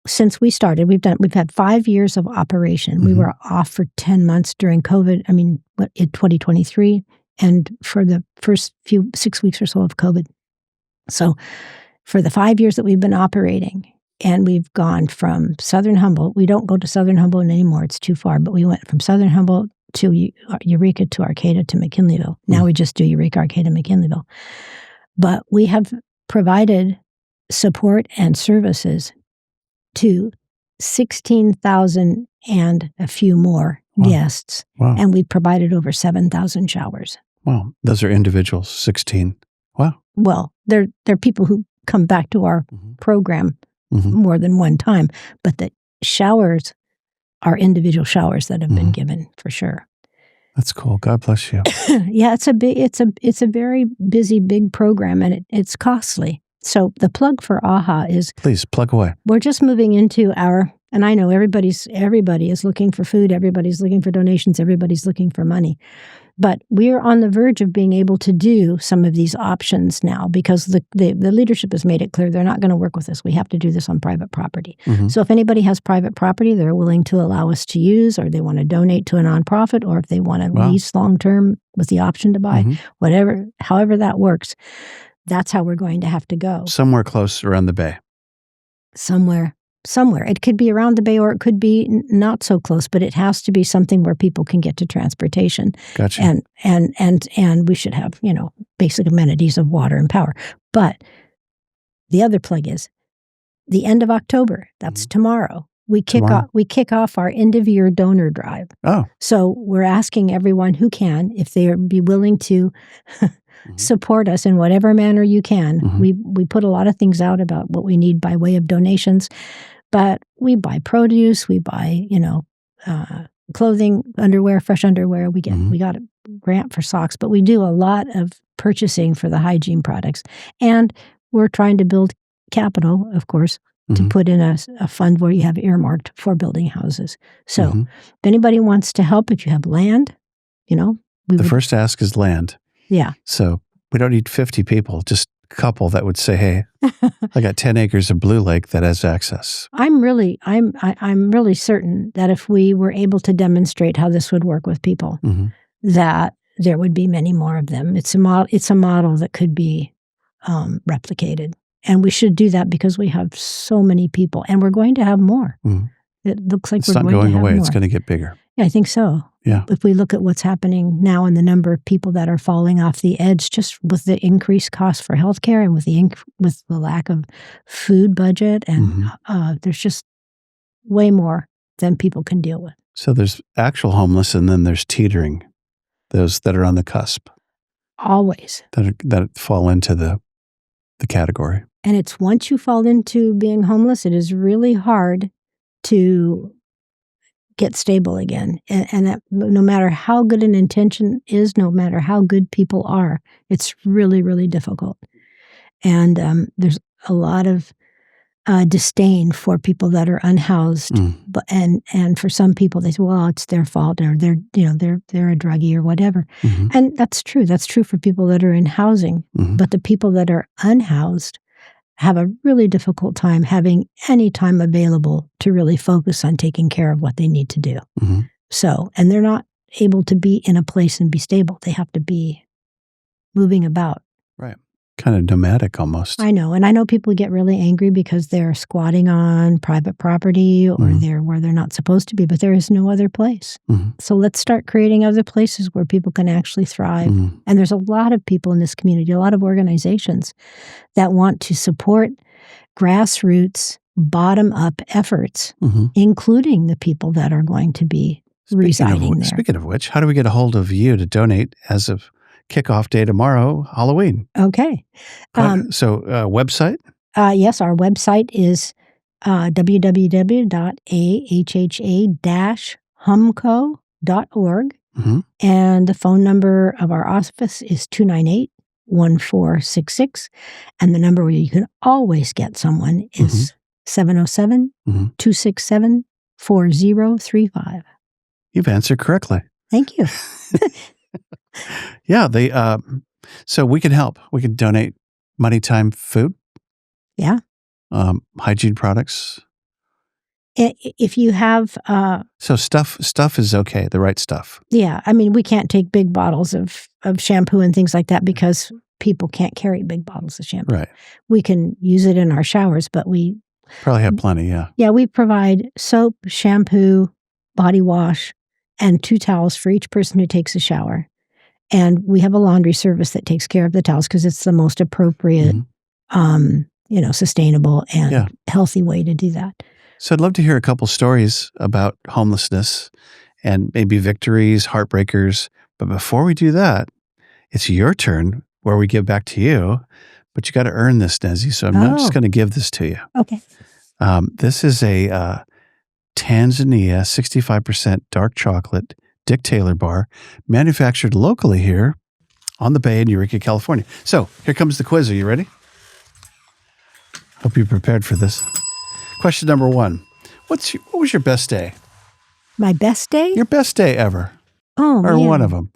Speaker 2: Since we started, we've had 5 years of operation. We were off for 10 months during COVID. In 2023, and for the first 6 weeks or so of COVID. So, for the 5 years that we've been operating, and we've gone from Southern Humboldt. We don't go to Southern Humboldt anymore; it's too far. But we went from Southern Humboldt to Eureka to Arcata to McKinleyville. Now we just do Eureka, Arcata, McKinleyville. But we have provided support and services to 16,000 and a few more guests.
Speaker 1: Wow.
Speaker 2: And we provided over 7,000 showers.
Speaker 1: Wow. Those are individuals, 16. Wow.
Speaker 2: Well, they're people who come back to our program more than one time, but the showers are individual showers that have been given for sure.
Speaker 1: That's cool. God bless you.
Speaker 2: Yeah, it's a very busy, big program, and it's costly. So the plug for AHA is,
Speaker 1: please plug away.
Speaker 2: We're just moving into and I know everybody is looking for food, everybody's looking for donations, everybody's looking for money. But we're on the verge of being able to do some of these options now because the leadership has made it clear they're not going to work with us. We have to do this on private property. So if anybody has private property they're willing to allow us to use, or they want to donate to a nonprofit, or if they want to lease long-term with the option to buy, however that works, that's how we're going to have to go.
Speaker 1: Somewhere close around the bay.
Speaker 2: Somewhere. It could be around the bay, or it could be not so close, but it has to be something where people can get to transportation.
Speaker 1: Gotcha.
Speaker 2: And we should have, basic amenities of water and power. But the other plug is the end of October. That's tomorrow. We kick off our end of year donor drive.
Speaker 1: Oh.
Speaker 2: So we're asking everyone who can, if they be willing to support us in whatever manner you can. We put a lot of things out about what we need by way of donations, but we buy produce, we buy, clothing, underwear, fresh underwear. We got a grant for socks, but we do a lot of purchasing for the hygiene products. And we're trying to build capital, of course, to put in a fund where you have earmarked for building houses. So if anybody wants to help, if you have land, the
Speaker 1: first ask is land.
Speaker 2: Yeah.
Speaker 1: So we don't need 50 people, just a couple that would say, hey, I got 10 acres of Blue Lake that has access. I'm really
Speaker 2: certain that if we were able to demonstrate how this would work with people, that there would be many more of them. It's a model that could be replicated. And we should do that because we have so many people, and we're going to have more. It looks like we're going to have more. It's not going away.
Speaker 1: It's going to get bigger.
Speaker 2: Yeah, I think so.
Speaker 1: Yeah.
Speaker 2: If we look at what's happening now and the number of people that are falling off the edge, just with the increased cost for healthcare and with the lack of food budget, and there's just way more than people can deal with.
Speaker 1: So there's actual homeless, and then there's teetering, those that are on the cusp.
Speaker 2: Always.
Speaker 1: That fall into the category.
Speaker 2: And it's once you fall into being homeless, it is really hard to get stable again. And that, no matter how good an intention is, no matter how good people are, it's really, really difficult. And there's a lot of disdain for people that are unhoused. But and for some people, they say, well, it's their fault, or they're a druggie or whatever. And that's true. That's true for people that are in housing. But the people that are unhoused have a really difficult time having any time available to really focus on taking care of what they need to do. So, and they're not able to be in a place and be stable. They have to be moving about.
Speaker 1: Right. Kind of nomadic almost.
Speaker 2: I know. And I know people get really angry because they're squatting on private property, or they're where they're not supposed to be, but there is no other place. So let's start creating other places where people can actually thrive. And there's a lot of people in this community, a lot of organizations that want to support grassroots, bottom-up efforts, including the people that are going to be residing there.
Speaker 1: Speaking of which, how do we get a hold of you to donate as of kickoff day tomorrow, Halloween?
Speaker 2: Okay.
Speaker 1: Website?
Speaker 2: Yes, our website is www.ahha-humco.org. And the phone number of our office is 1466. And the number where you can always get someone is 707-267-4035.
Speaker 1: You've answered correctly.
Speaker 2: Thank you.
Speaker 1: Yeah, so we can help. We can donate money, time, food.
Speaker 2: Yeah.
Speaker 1: Hygiene products.
Speaker 2: If you have...
Speaker 1: so stuff is okay, the right stuff.
Speaker 2: Yeah. I mean, we can't take big bottles of shampoo and things like that because people can't carry big bottles of shampoo.
Speaker 1: Right.
Speaker 2: We can use it in our showers, but we...
Speaker 1: Probably have plenty, yeah.
Speaker 2: Yeah, we provide soap, shampoo, body wash, and 2 towels for each person who takes a shower. And we have a laundry service that takes care of the towels because it's the most appropriate, sustainable and healthy way to do that.
Speaker 1: So I'd love to hear a couple stories about homelessness and maybe victories, heartbreakers. But before we do that, it's your turn where we give back to you. But you got to earn this, Nezzie. So I'm not just going to give this to you.
Speaker 2: Okay.
Speaker 1: This is a Tanzania 65% dark chocolate Dick Taylor bar, manufactured locally here on the Bay in Eureka, California. So here comes the quiz. Are you ready? Hope you're prepared for this. Question number 1. What was your best day?
Speaker 2: My best day?
Speaker 1: Your best day ever.
Speaker 2: Oh,
Speaker 1: or
Speaker 2: man.
Speaker 1: One of them.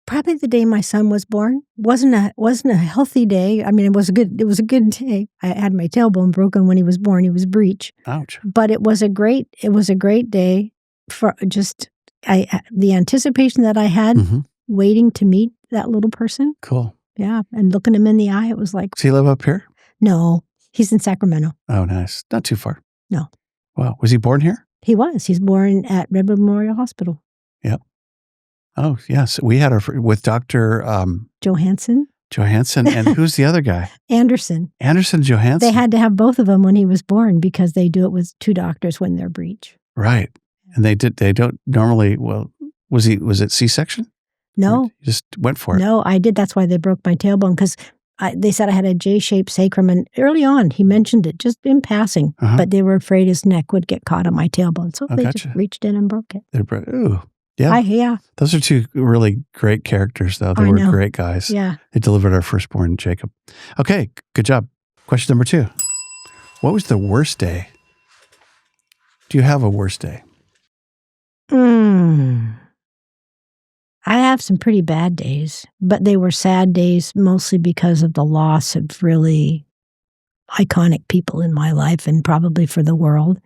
Speaker 2: Probably the day my son was born. Wasn't a healthy day. I mean, it was a good day. I had my tailbone broken when he was born. He was breech.
Speaker 1: Ouch.
Speaker 2: But it was a great day for just the anticipation that I had waiting to meet that little person.
Speaker 1: Cool.
Speaker 2: Yeah, and looking him in the eye, it was like...
Speaker 1: Does he live up here?
Speaker 2: No, he's in Sacramento.
Speaker 1: Oh, nice. Not too far.
Speaker 2: No.
Speaker 1: Wow. Was he born here?
Speaker 2: He was. He's born at Redwood Memorial Hospital.
Speaker 1: Yep. Oh, yes. We had with Dr.
Speaker 2: Johansson.
Speaker 1: And who's the other guy?
Speaker 2: Anderson
Speaker 1: Johansson.
Speaker 2: They had to have both of them when he was born because they do it with 2 doctors when they're breech.
Speaker 1: Right. And they don't normally, was it C-section?
Speaker 2: No.
Speaker 1: You just went for it.
Speaker 2: No, I did. That's why they broke my tailbone because they said I had a J-shaped sacrum. And early on, he mentioned it just in passing, but they were afraid his neck would get caught on my tailbone. So they just reached in and broke it.
Speaker 1: Ooh. Yeah.
Speaker 2: Yeah.
Speaker 1: Those are 2 really great characters, though. They were great guys.
Speaker 2: Yeah.
Speaker 1: They delivered our firstborn, Jacob. Okay. Good job. Question number 2. What was the worst day? Do you have a worst day?
Speaker 2: I have some pretty bad days, but they were sad days mostly because of the loss of really iconic people in my life and probably for the world.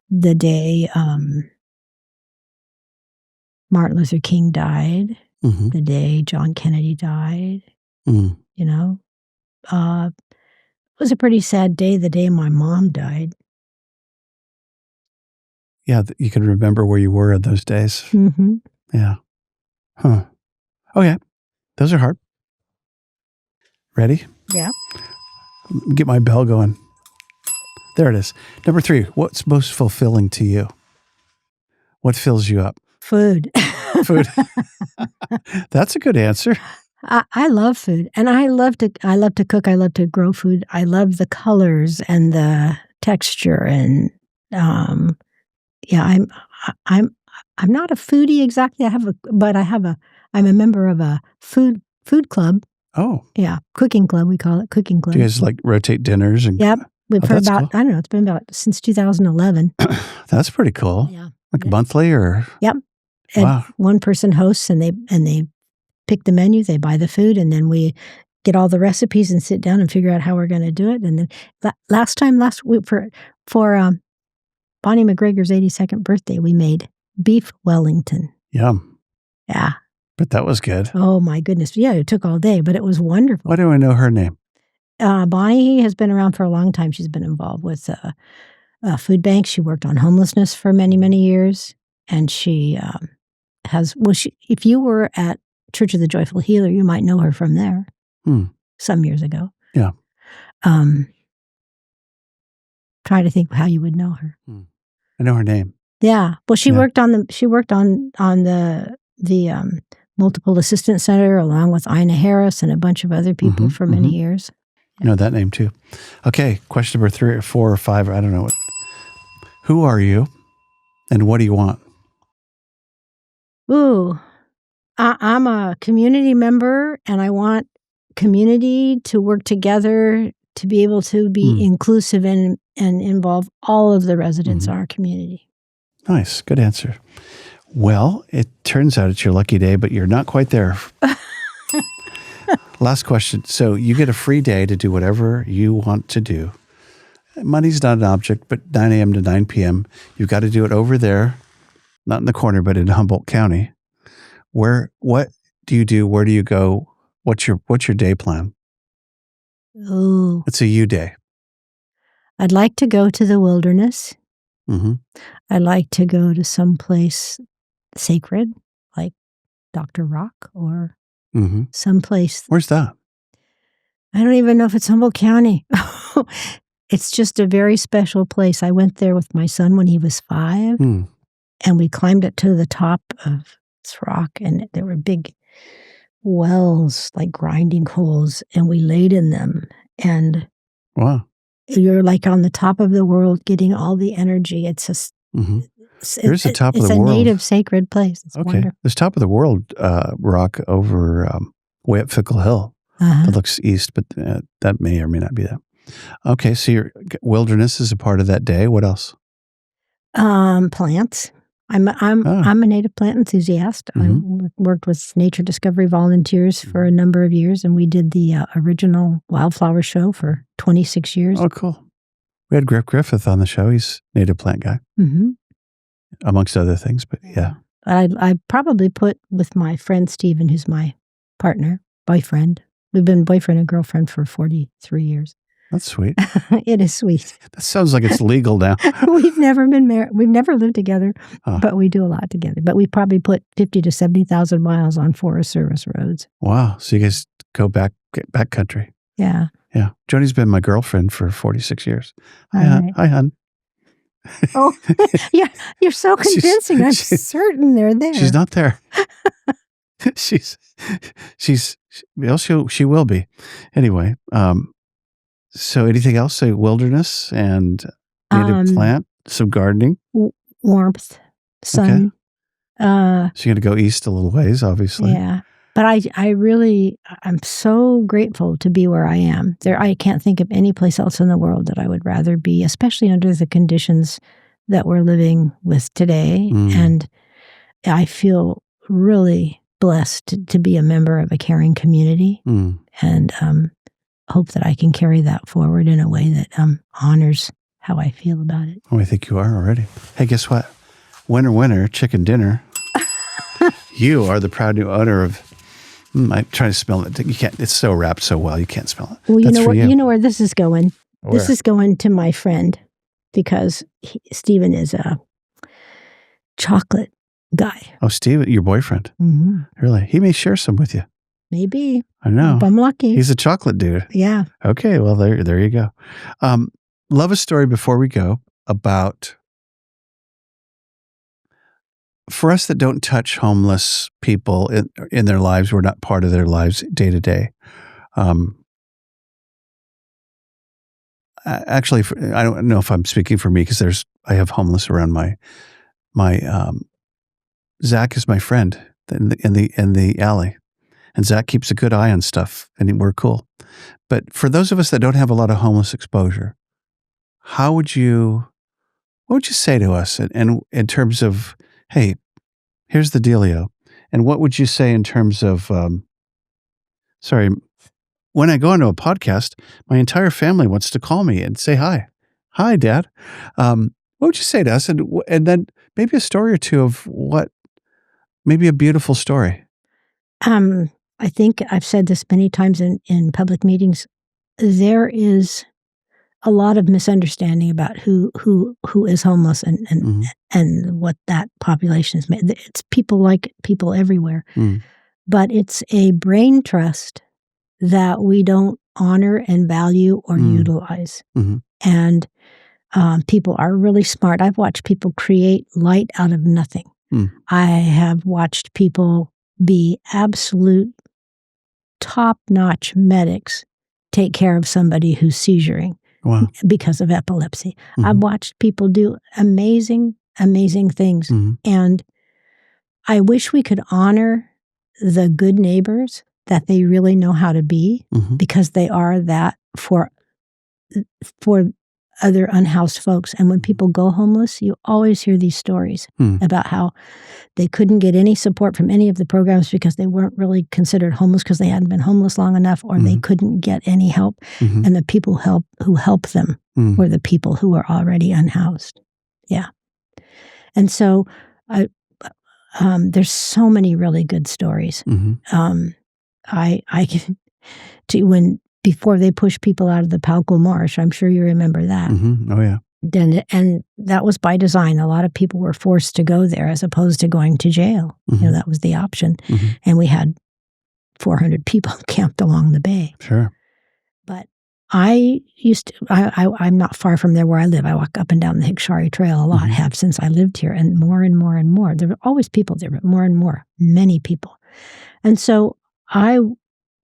Speaker 2: The day Martin Luther King died, the day John Kennedy died, it was a pretty sad day, the day my mom died.
Speaker 1: Yeah, you can remember where you were at those days.
Speaker 2: Mm-hmm.
Speaker 1: Yeah. Huh. Okay. Those are hard. Ready?
Speaker 2: Yeah.
Speaker 1: Get my bell going. There it is. Number 3, what's most fulfilling to you? What fills you up?
Speaker 2: Food.
Speaker 1: Food. That's a good answer.
Speaker 2: I love food, and I love to cook. I love to grow food. I love the colors and the texture, and I'm not a foodie exactly. I'm a member of a food club.
Speaker 1: Oh,
Speaker 2: yeah, cooking club. We call it cooking club.
Speaker 1: Do you guys rotate dinners? And
Speaker 2: yep, for about
Speaker 1: cool.
Speaker 2: I don't know. It's been about since 2011.
Speaker 1: That's pretty cool.
Speaker 2: Yeah,
Speaker 1: monthly or
Speaker 2: yep. And
Speaker 1: wow. One
Speaker 2: person hosts, and they pick the menu. They buy the food, and then we get all the recipes and sit down and figure out how we're going to do it. And then last week for Bonnie McGregor's 82nd birthday, we made beef Wellington.
Speaker 1: Yum.
Speaker 2: Yeah.
Speaker 1: But that was good.
Speaker 2: Oh, my goodness. Yeah, it took all day, but it was wonderful.
Speaker 1: Why do I know her name?
Speaker 2: Bonnie has been around for a long time. She's been involved with food banks. She worked on homelessness for many, many years. And she if you were at Church of the Joyful Healer, you might know her from there some years ago.
Speaker 1: Yeah.
Speaker 2: Try to think how you would know her.
Speaker 1: I know her name.
Speaker 2: Yeah. Well, she worked on the Multiple Assistance Center along with Ina Harris and a bunch of other people for many years.
Speaker 1: I know that name too. Okay. Question number 3 or 4 or 5. I don't know. Who are you and what do you want?
Speaker 2: Ooh, I'm a community member, and I want community to work together to be able to be inclusive and involve all of the residents of our community.
Speaker 1: Nice. Good answer. Well, it turns out it's your lucky day, but you're not quite there. Last question. So you get a free day to do whatever you want to do. Money's not an object, but 9 a.m. to 9 p.m. You've got to do it over there, not in the corner, but in Humboldt County. What do you do? Where do you go? What's your day plan?
Speaker 2: Ooh.
Speaker 1: It's a you day.
Speaker 2: I'd like to go to the wilderness.
Speaker 1: Mm-hmm.
Speaker 2: I'd like to go to some place sacred, like Dr. Rock or someplace.
Speaker 1: Where's that?
Speaker 2: I don't even know if it's Humboldt County. It's just a very special place. I went there with my son when he was 5, and we climbed it to the top of this rock, and there were big wells, like grinding holes, and we laid in them. And
Speaker 1: wow,
Speaker 2: you're like on the top of the world getting all the energy. It's just,
Speaker 1: there's the top of the world.
Speaker 2: It's a native sacred place. It's wonderful.
Speaker 1: There's top of the world rock over way up Fickle Hill. That looks east, but that may or may not be that. Okay, so your wilderness is a part of that day. What else?
Speaker 2: Plants. I'm a native plant enthusiast. I worked with Nature Discovery volunteers for a number of years, and we did the original wildflower show for 26 years.
Speaker 1: Oh, cool. We had Griff Griffith on the show. He's a native plant guy, amongst other things. But yeah,
Speaker 2: I probably put with my friend Stephen, who's my boyfriend. We've been boyfriend and girlfriend for 43 years.
Speaker 1: That's sweet.
Speaker 2: It is sweet.
Speaker 1: That sounds like it's legal now.
Speaker 2: We've never been married. We've never lived together, but we do a lot together. But we probably put 50 to 70,000 miles on Forest Service roads.
Speaker 1: Wow. So you guys go back country.
Speaker 2: Yeah.
Speaker 1: Yeah. Joni's been my girlfriend for 46 years.
Speaker 2: Right.
Speaker 1: Hi, hon.
Speaker 2: Oh, yeah. You're so convincing. I'm certain they're there.
Speaker 1: She's not there. She will be. Anyway, so anything else? Say wilderness and native plant, some gardening,
Speaker 2: warmth, sun.
Speaker 1: Okay. So you're going to go east a little ways, obviously.
Speaker 2: Yeah, but I'm so grateful to be where I am. I can't think of any place else in the world that I would rather be, especially under the conditions that we're living with today. And I feel really blessed to be a member of a caring community, and hope that I can carry that forward in a way that honors how I feel about it.
Speaker 1: Oh, I think you are already. Hey, guess what? Winner, chicken dinner. You are the proud new owner of. I'm trying to spell it. You can't. It's so wrapped so well. You can't spell it.
Speaker 2: Well, you know where this is going.
Speaker 1: Where?
Speaker 2: This is going to my friend because Stephen is a chocolate guy.
Speaker 1: Oh, Steve, your boyfriend. Really? He may share some with you.
Speaker 2: Maybe.
Speaker 1: I know.
Speaker 2: If I'm lucky.
Speaker 1: He's a chocolate dude.
Speaker 2: Yeah.
Speaker 1: Okay. Well, there you go. Love a story before we go about, for us that don't touch homeless people in their lives, we're not part of their lives day to day. Actually, I don't know if I'm speaking for me because I have homeless around my Zach is my friend in the alley, and Zach keeps a good eye on stuff, and we're cool. But for those of us that don't have a lot of homeless exposure, what would you say to us in terms of, hey, here's the dealio, and what would you say in terms of, when I go into a podcast, my entire family wants to call me and say hi, Dad. What would you say to us, and then maybe a story or two of maybe a beautiful story.
Speaker 2: I think I've said this many times in public meetings. There is a lot of misunderstanding about who is homeless and what that population is made. It's people like people everywhere, but it's a brain trust that we don't honor and value or utilize. And people are really smart. I've watched people create light out of nothing. I have watched people be absolute top-notch medics take care of somebody who's seizuring because of epilepsy. I've watched people do amazing things. And I wish we could honor the good neighbors that they really know how to be, because they are that for other unhoused folks. And when people go homeless, you always hear these stories about how they couldn't get any support from any of the programs because they weren't really considered homeless because they hadn't been homeless long enough, or they couldn't get any help. And the people who help them were the people who were already unhoused. Yeah. And so there's so many really good stories. I can, before they pushed people out of the Palco Marsh, I'm sure you remember that.
Speaker 1: Oh, yeah.
Speaker 2: And that was by design. A lot of people were forced to go there as opposed to going to jail. That was the option. And we had 400 people camped along the bay.
Speaker 1: Sure.
Speaker 2: But I'm not far from there where I live. I walk up and down the Hickshari Trail a lot, have since I lived here, and more and more and more. There were always people there, but more and more, many people. And so I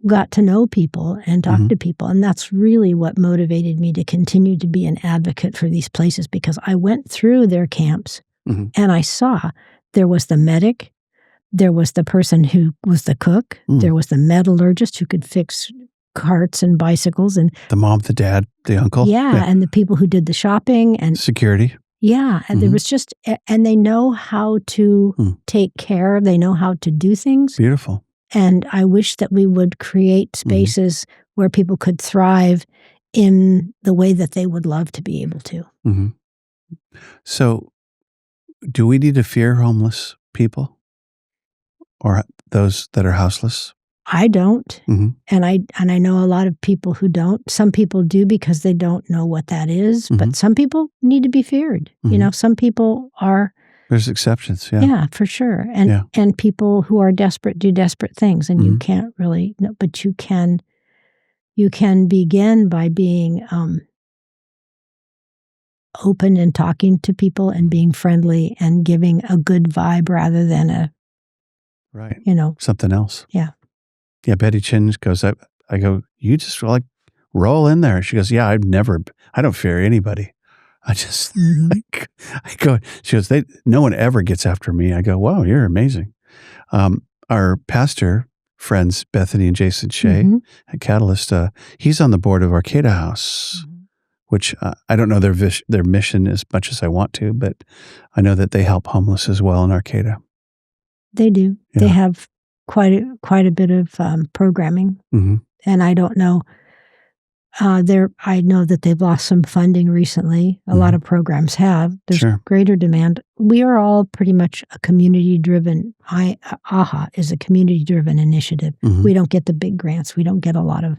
Speaker 2: got to know people and talk to people, and that's really what motivated me to continue to be an advocate for these places, because I went through their camps and I saw there was the medic, there was the person who was the cook, there was the metallurgist who could fix carts and bicycles, and
Speaker 1: the mom, the dad, the uncle.
Speaker 2: Yeah, and the people who did the shopping and
Speaker 1: security.
Speaker 2: Yeah, and there was just, and they know how to take care, they know how to do things.
Speaker 1: Beautiful.
Speaker 2: And I wish that we would create spaces where people could thrive in the way that they would love to be able to.
Speaker 1: So, do we need to fear homeless people or those that are houseless?
Speaker 2: I don't, and I know a lot of people who don't. Some people do because they don't know what that is, but some people need to be feared. Some people are.
Speaker 1: There's exceptions, yeah.
Speaker 2: Yeah, for sure. And people who are desperate do desperate things, and you can't really, but you can begin by being open and talking to people and being friendly and giving a good vibe rather than
Speaker 1: something else.
Speaker 2: Yeah.
Speaker 1: Yeah, Betty Chin goes, I go, you just like roll in there. She goes, yeah, I don't fear anybody. I just, I go, she goes, no one ever gets after me. I go, wow, you're amazing. Our pastor friends, Bethany and Jason Shea at Catalyst, he's on the board of Arcata House, which I don't know their mission as much as I want to, but I know that they help homeless as well in Arcata.
Speaker 2: They do. Yeah. They have quite a bit of programming, and I don't know. I know that they've lost some funding recently. A lot of programs have. There's greater demand. We are all pretty much a community-driven. AHA is a community-driven initiative. We don't get the big grants. We don't get a lot of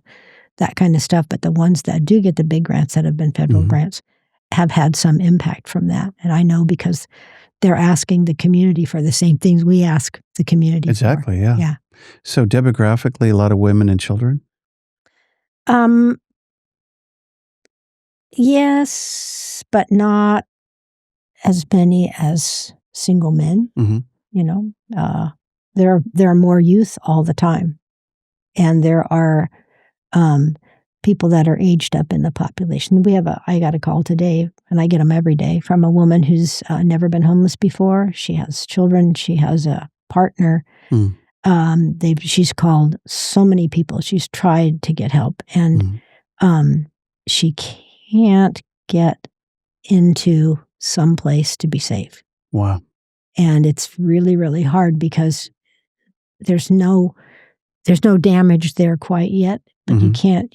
Speaker 2: that kind of stuff. But the ones that do get the big grants that have been federal grants have had some impact from that. And I know because they're asking the community for the same things we ask the community
Speaker 1: Exactly,
Speaker 2: for.
Speaker 1: Yeah. So demographically, a lot of women and children?
Speaker 2: Yes, but not as many as single men. There are more youth all the time, and there are people that are aged up in the population. I got a call today, and I get them every day, from a woman who's never been homeless before. She has children. She has a partner. She's called so many people. She's tried to get help, and she can't get into some place to be safe.
Speaker 1: Wow.
Speaker 2: And it's really, really hard because there's no damage there quite yet, but you can't,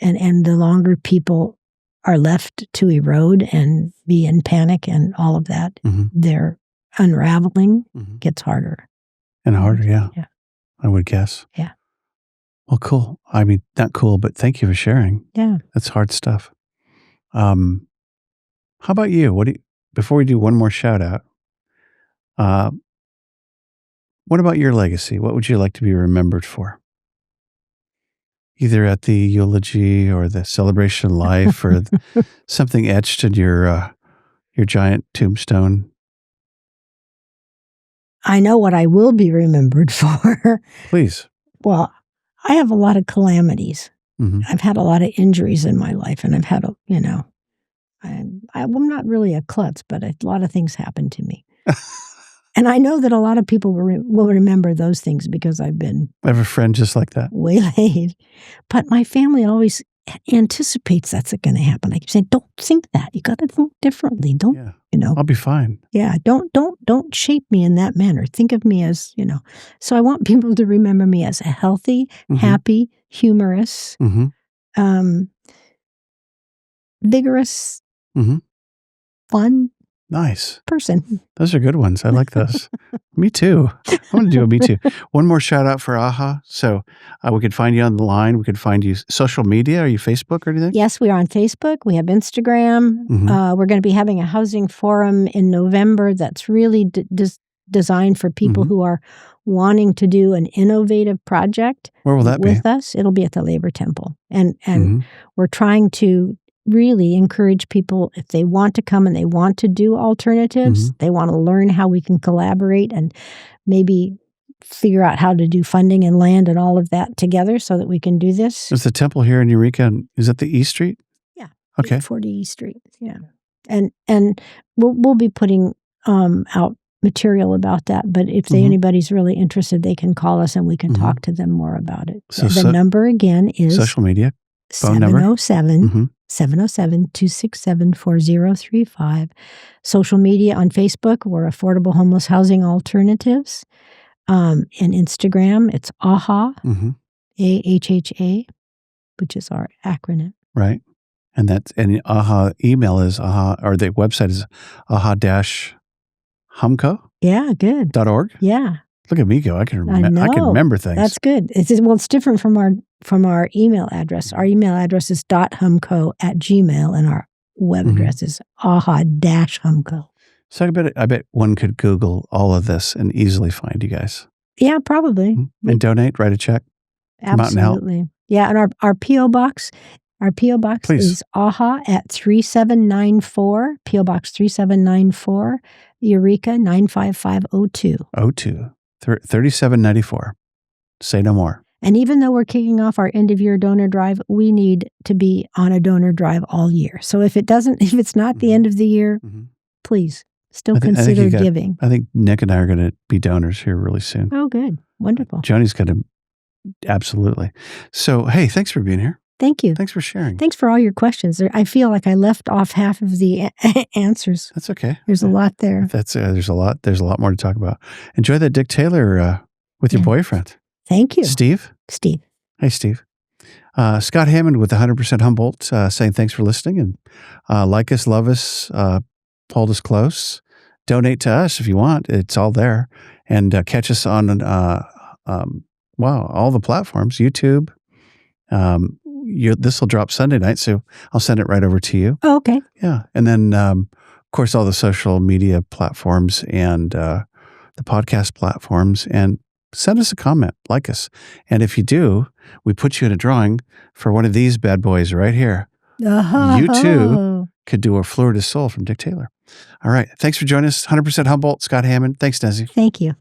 Speaker 2: and the longer people are left to erode and be in panic and all of that, their unraveling gets harder.
Speaker 1: And harder, yeah. I would guess.
Speaker 2: Yeah.
Speaker 1: Well, cool. I mean, not cool, but thank you for sharing.
Speaker 2: Yeah.
Speaker 1: That's hard stuff. How about you? Before we do one more shout out, what about your legacy? What would you like to be remembered for? Either at the eulogy or the celebration of life or something etched in your giant tombstone.
Speaker 2: I know what I will be remembered for.
Speaker 1: Please.
Speaker 2: Well, I have a lot of calamities. I've had a lot of injuries in my life, and I've had, I'm not really a klutz, but a lot of things happen to me. And I know that a lot of people will remember those things because I've been
Speaker 1: I have a friend just like that.
Speaker 2: waylaid. But my family always anticipates that's going to happen. I keep saying, don't think that. You got to think differently. Don't,
Speaker 1: I'll be fine.
Speaker 2: Yeah. Don't shape me in that manner. Think of me as, So I want people to remember me as a healthy, happy, humorous, vigorous, fun,
Speaker 1: nice
Speaker 2: person.
Speaker 1: Those are good ones. I like those. Me too. I want to do a me too. One more shout out for AHA. So we could find you on the line. We could find you social media. Are you Facebook or anything?
Speaker 2: Yes, we are on Facebook. We have Instagram. We're going to be having a housing forum in November that's really designed for people who are wanting to do an innovative project.
Speaker 1: Where will that
Speaker 2: with us? It'll be at the Labor Temple. And we're trying to really encourage people, if they want to come and they want to do alternatives, they want to learn how we can collaborate and maybe figure out how to do funding and land and all of that together so that we can do this.
Speaker 1: Is the temple here in Eureka? Is that the East Street?
Speaker 2: Yeah.
Speaker 1: Okay.
Speaker 2: 40 East Street. Yeah. And we'll be putting out material about that. But if anybody's really interested, they can call us and we can talk to them more about it. So the number again is
Speaker 1: social media. Phone number?
Speaker 2: 707-267-4035. Social media on Facebook, we're Affordable Homeless Housing Alternatives. And Instagram, it's AHA, AHHA, which is our acronym.
Speaker 1: Right. And AHA email is AHA, or the website is AHA-HUMCO?
Speaker 2: Yeah, good.
Speaker 1: .org?
Speaker 2: Yeah.
Speaker 1: Look at me go. I can remember things.
Speaker 2: That's good. It's different from our email address. Our email address is .humco@gmail.com, and our web address is AHA-HUMCO.
Speaker 1: So I bet one could Google all of this and easily find you guys.
Speaker 2: Yeah, probably.
Speaker 1: And donate, write a check.
Speaker 2: Absolutely. Yeah, and our P.O. Box, is AHA at 3794, P.O. Box 3794, Eureka 95502.
Speaker 1: 3794. Say no more.
Speaker 2: And even though we're kicking off our end of year donor drive, we need to be on a donor drive all year. So if it's not the end of the year, please still consider giving.
Speaker 1: I think Nick and I are going to be donors here really soon.
Speaker 2: Oh, good. Wonderful.
Speaker 1: Joni's going to, absolutely. So, hey, thanks for being here.
Speaker 2: Thank you.
Speaker 1: Thanks for sharing.
Speaker 2: Thanks for all your questions. I feel like I left off half of the answers.
Speaker 1: That's okay.
Speaker 2: There's a lot there.
Speaker 1: There's a lot more to talk about. Enjoy that Dick Taylor with your boyfriend.
Speaker 2: Thank you.
Speaker 1: Steve?
Speaker 2: Steve.
Speaker 1: Hey, Steve. Scott Hammond with 100% Humboldt saying thanks for listening, and like us, love us, hold us close, donate to us if you want. It's all there. And catch us on all the platforms, YouTube. This will drop Sunday night, so I'll send it right over to you.
Speaker 2: Oh, okay.
Speaker 1: Yeah. And then, of course, all the social media platforms and the podcast platforms. And send us a comment, like us. And if you do, we put you in a drawing for one of these bad boys right here. You too could do a Fleur de Sol from Dick Taylor. All right. Thanks for joining us. 100% Humboldt, Scott Hammond. Thanks, Nezzie.
Speaker 2: Thank you.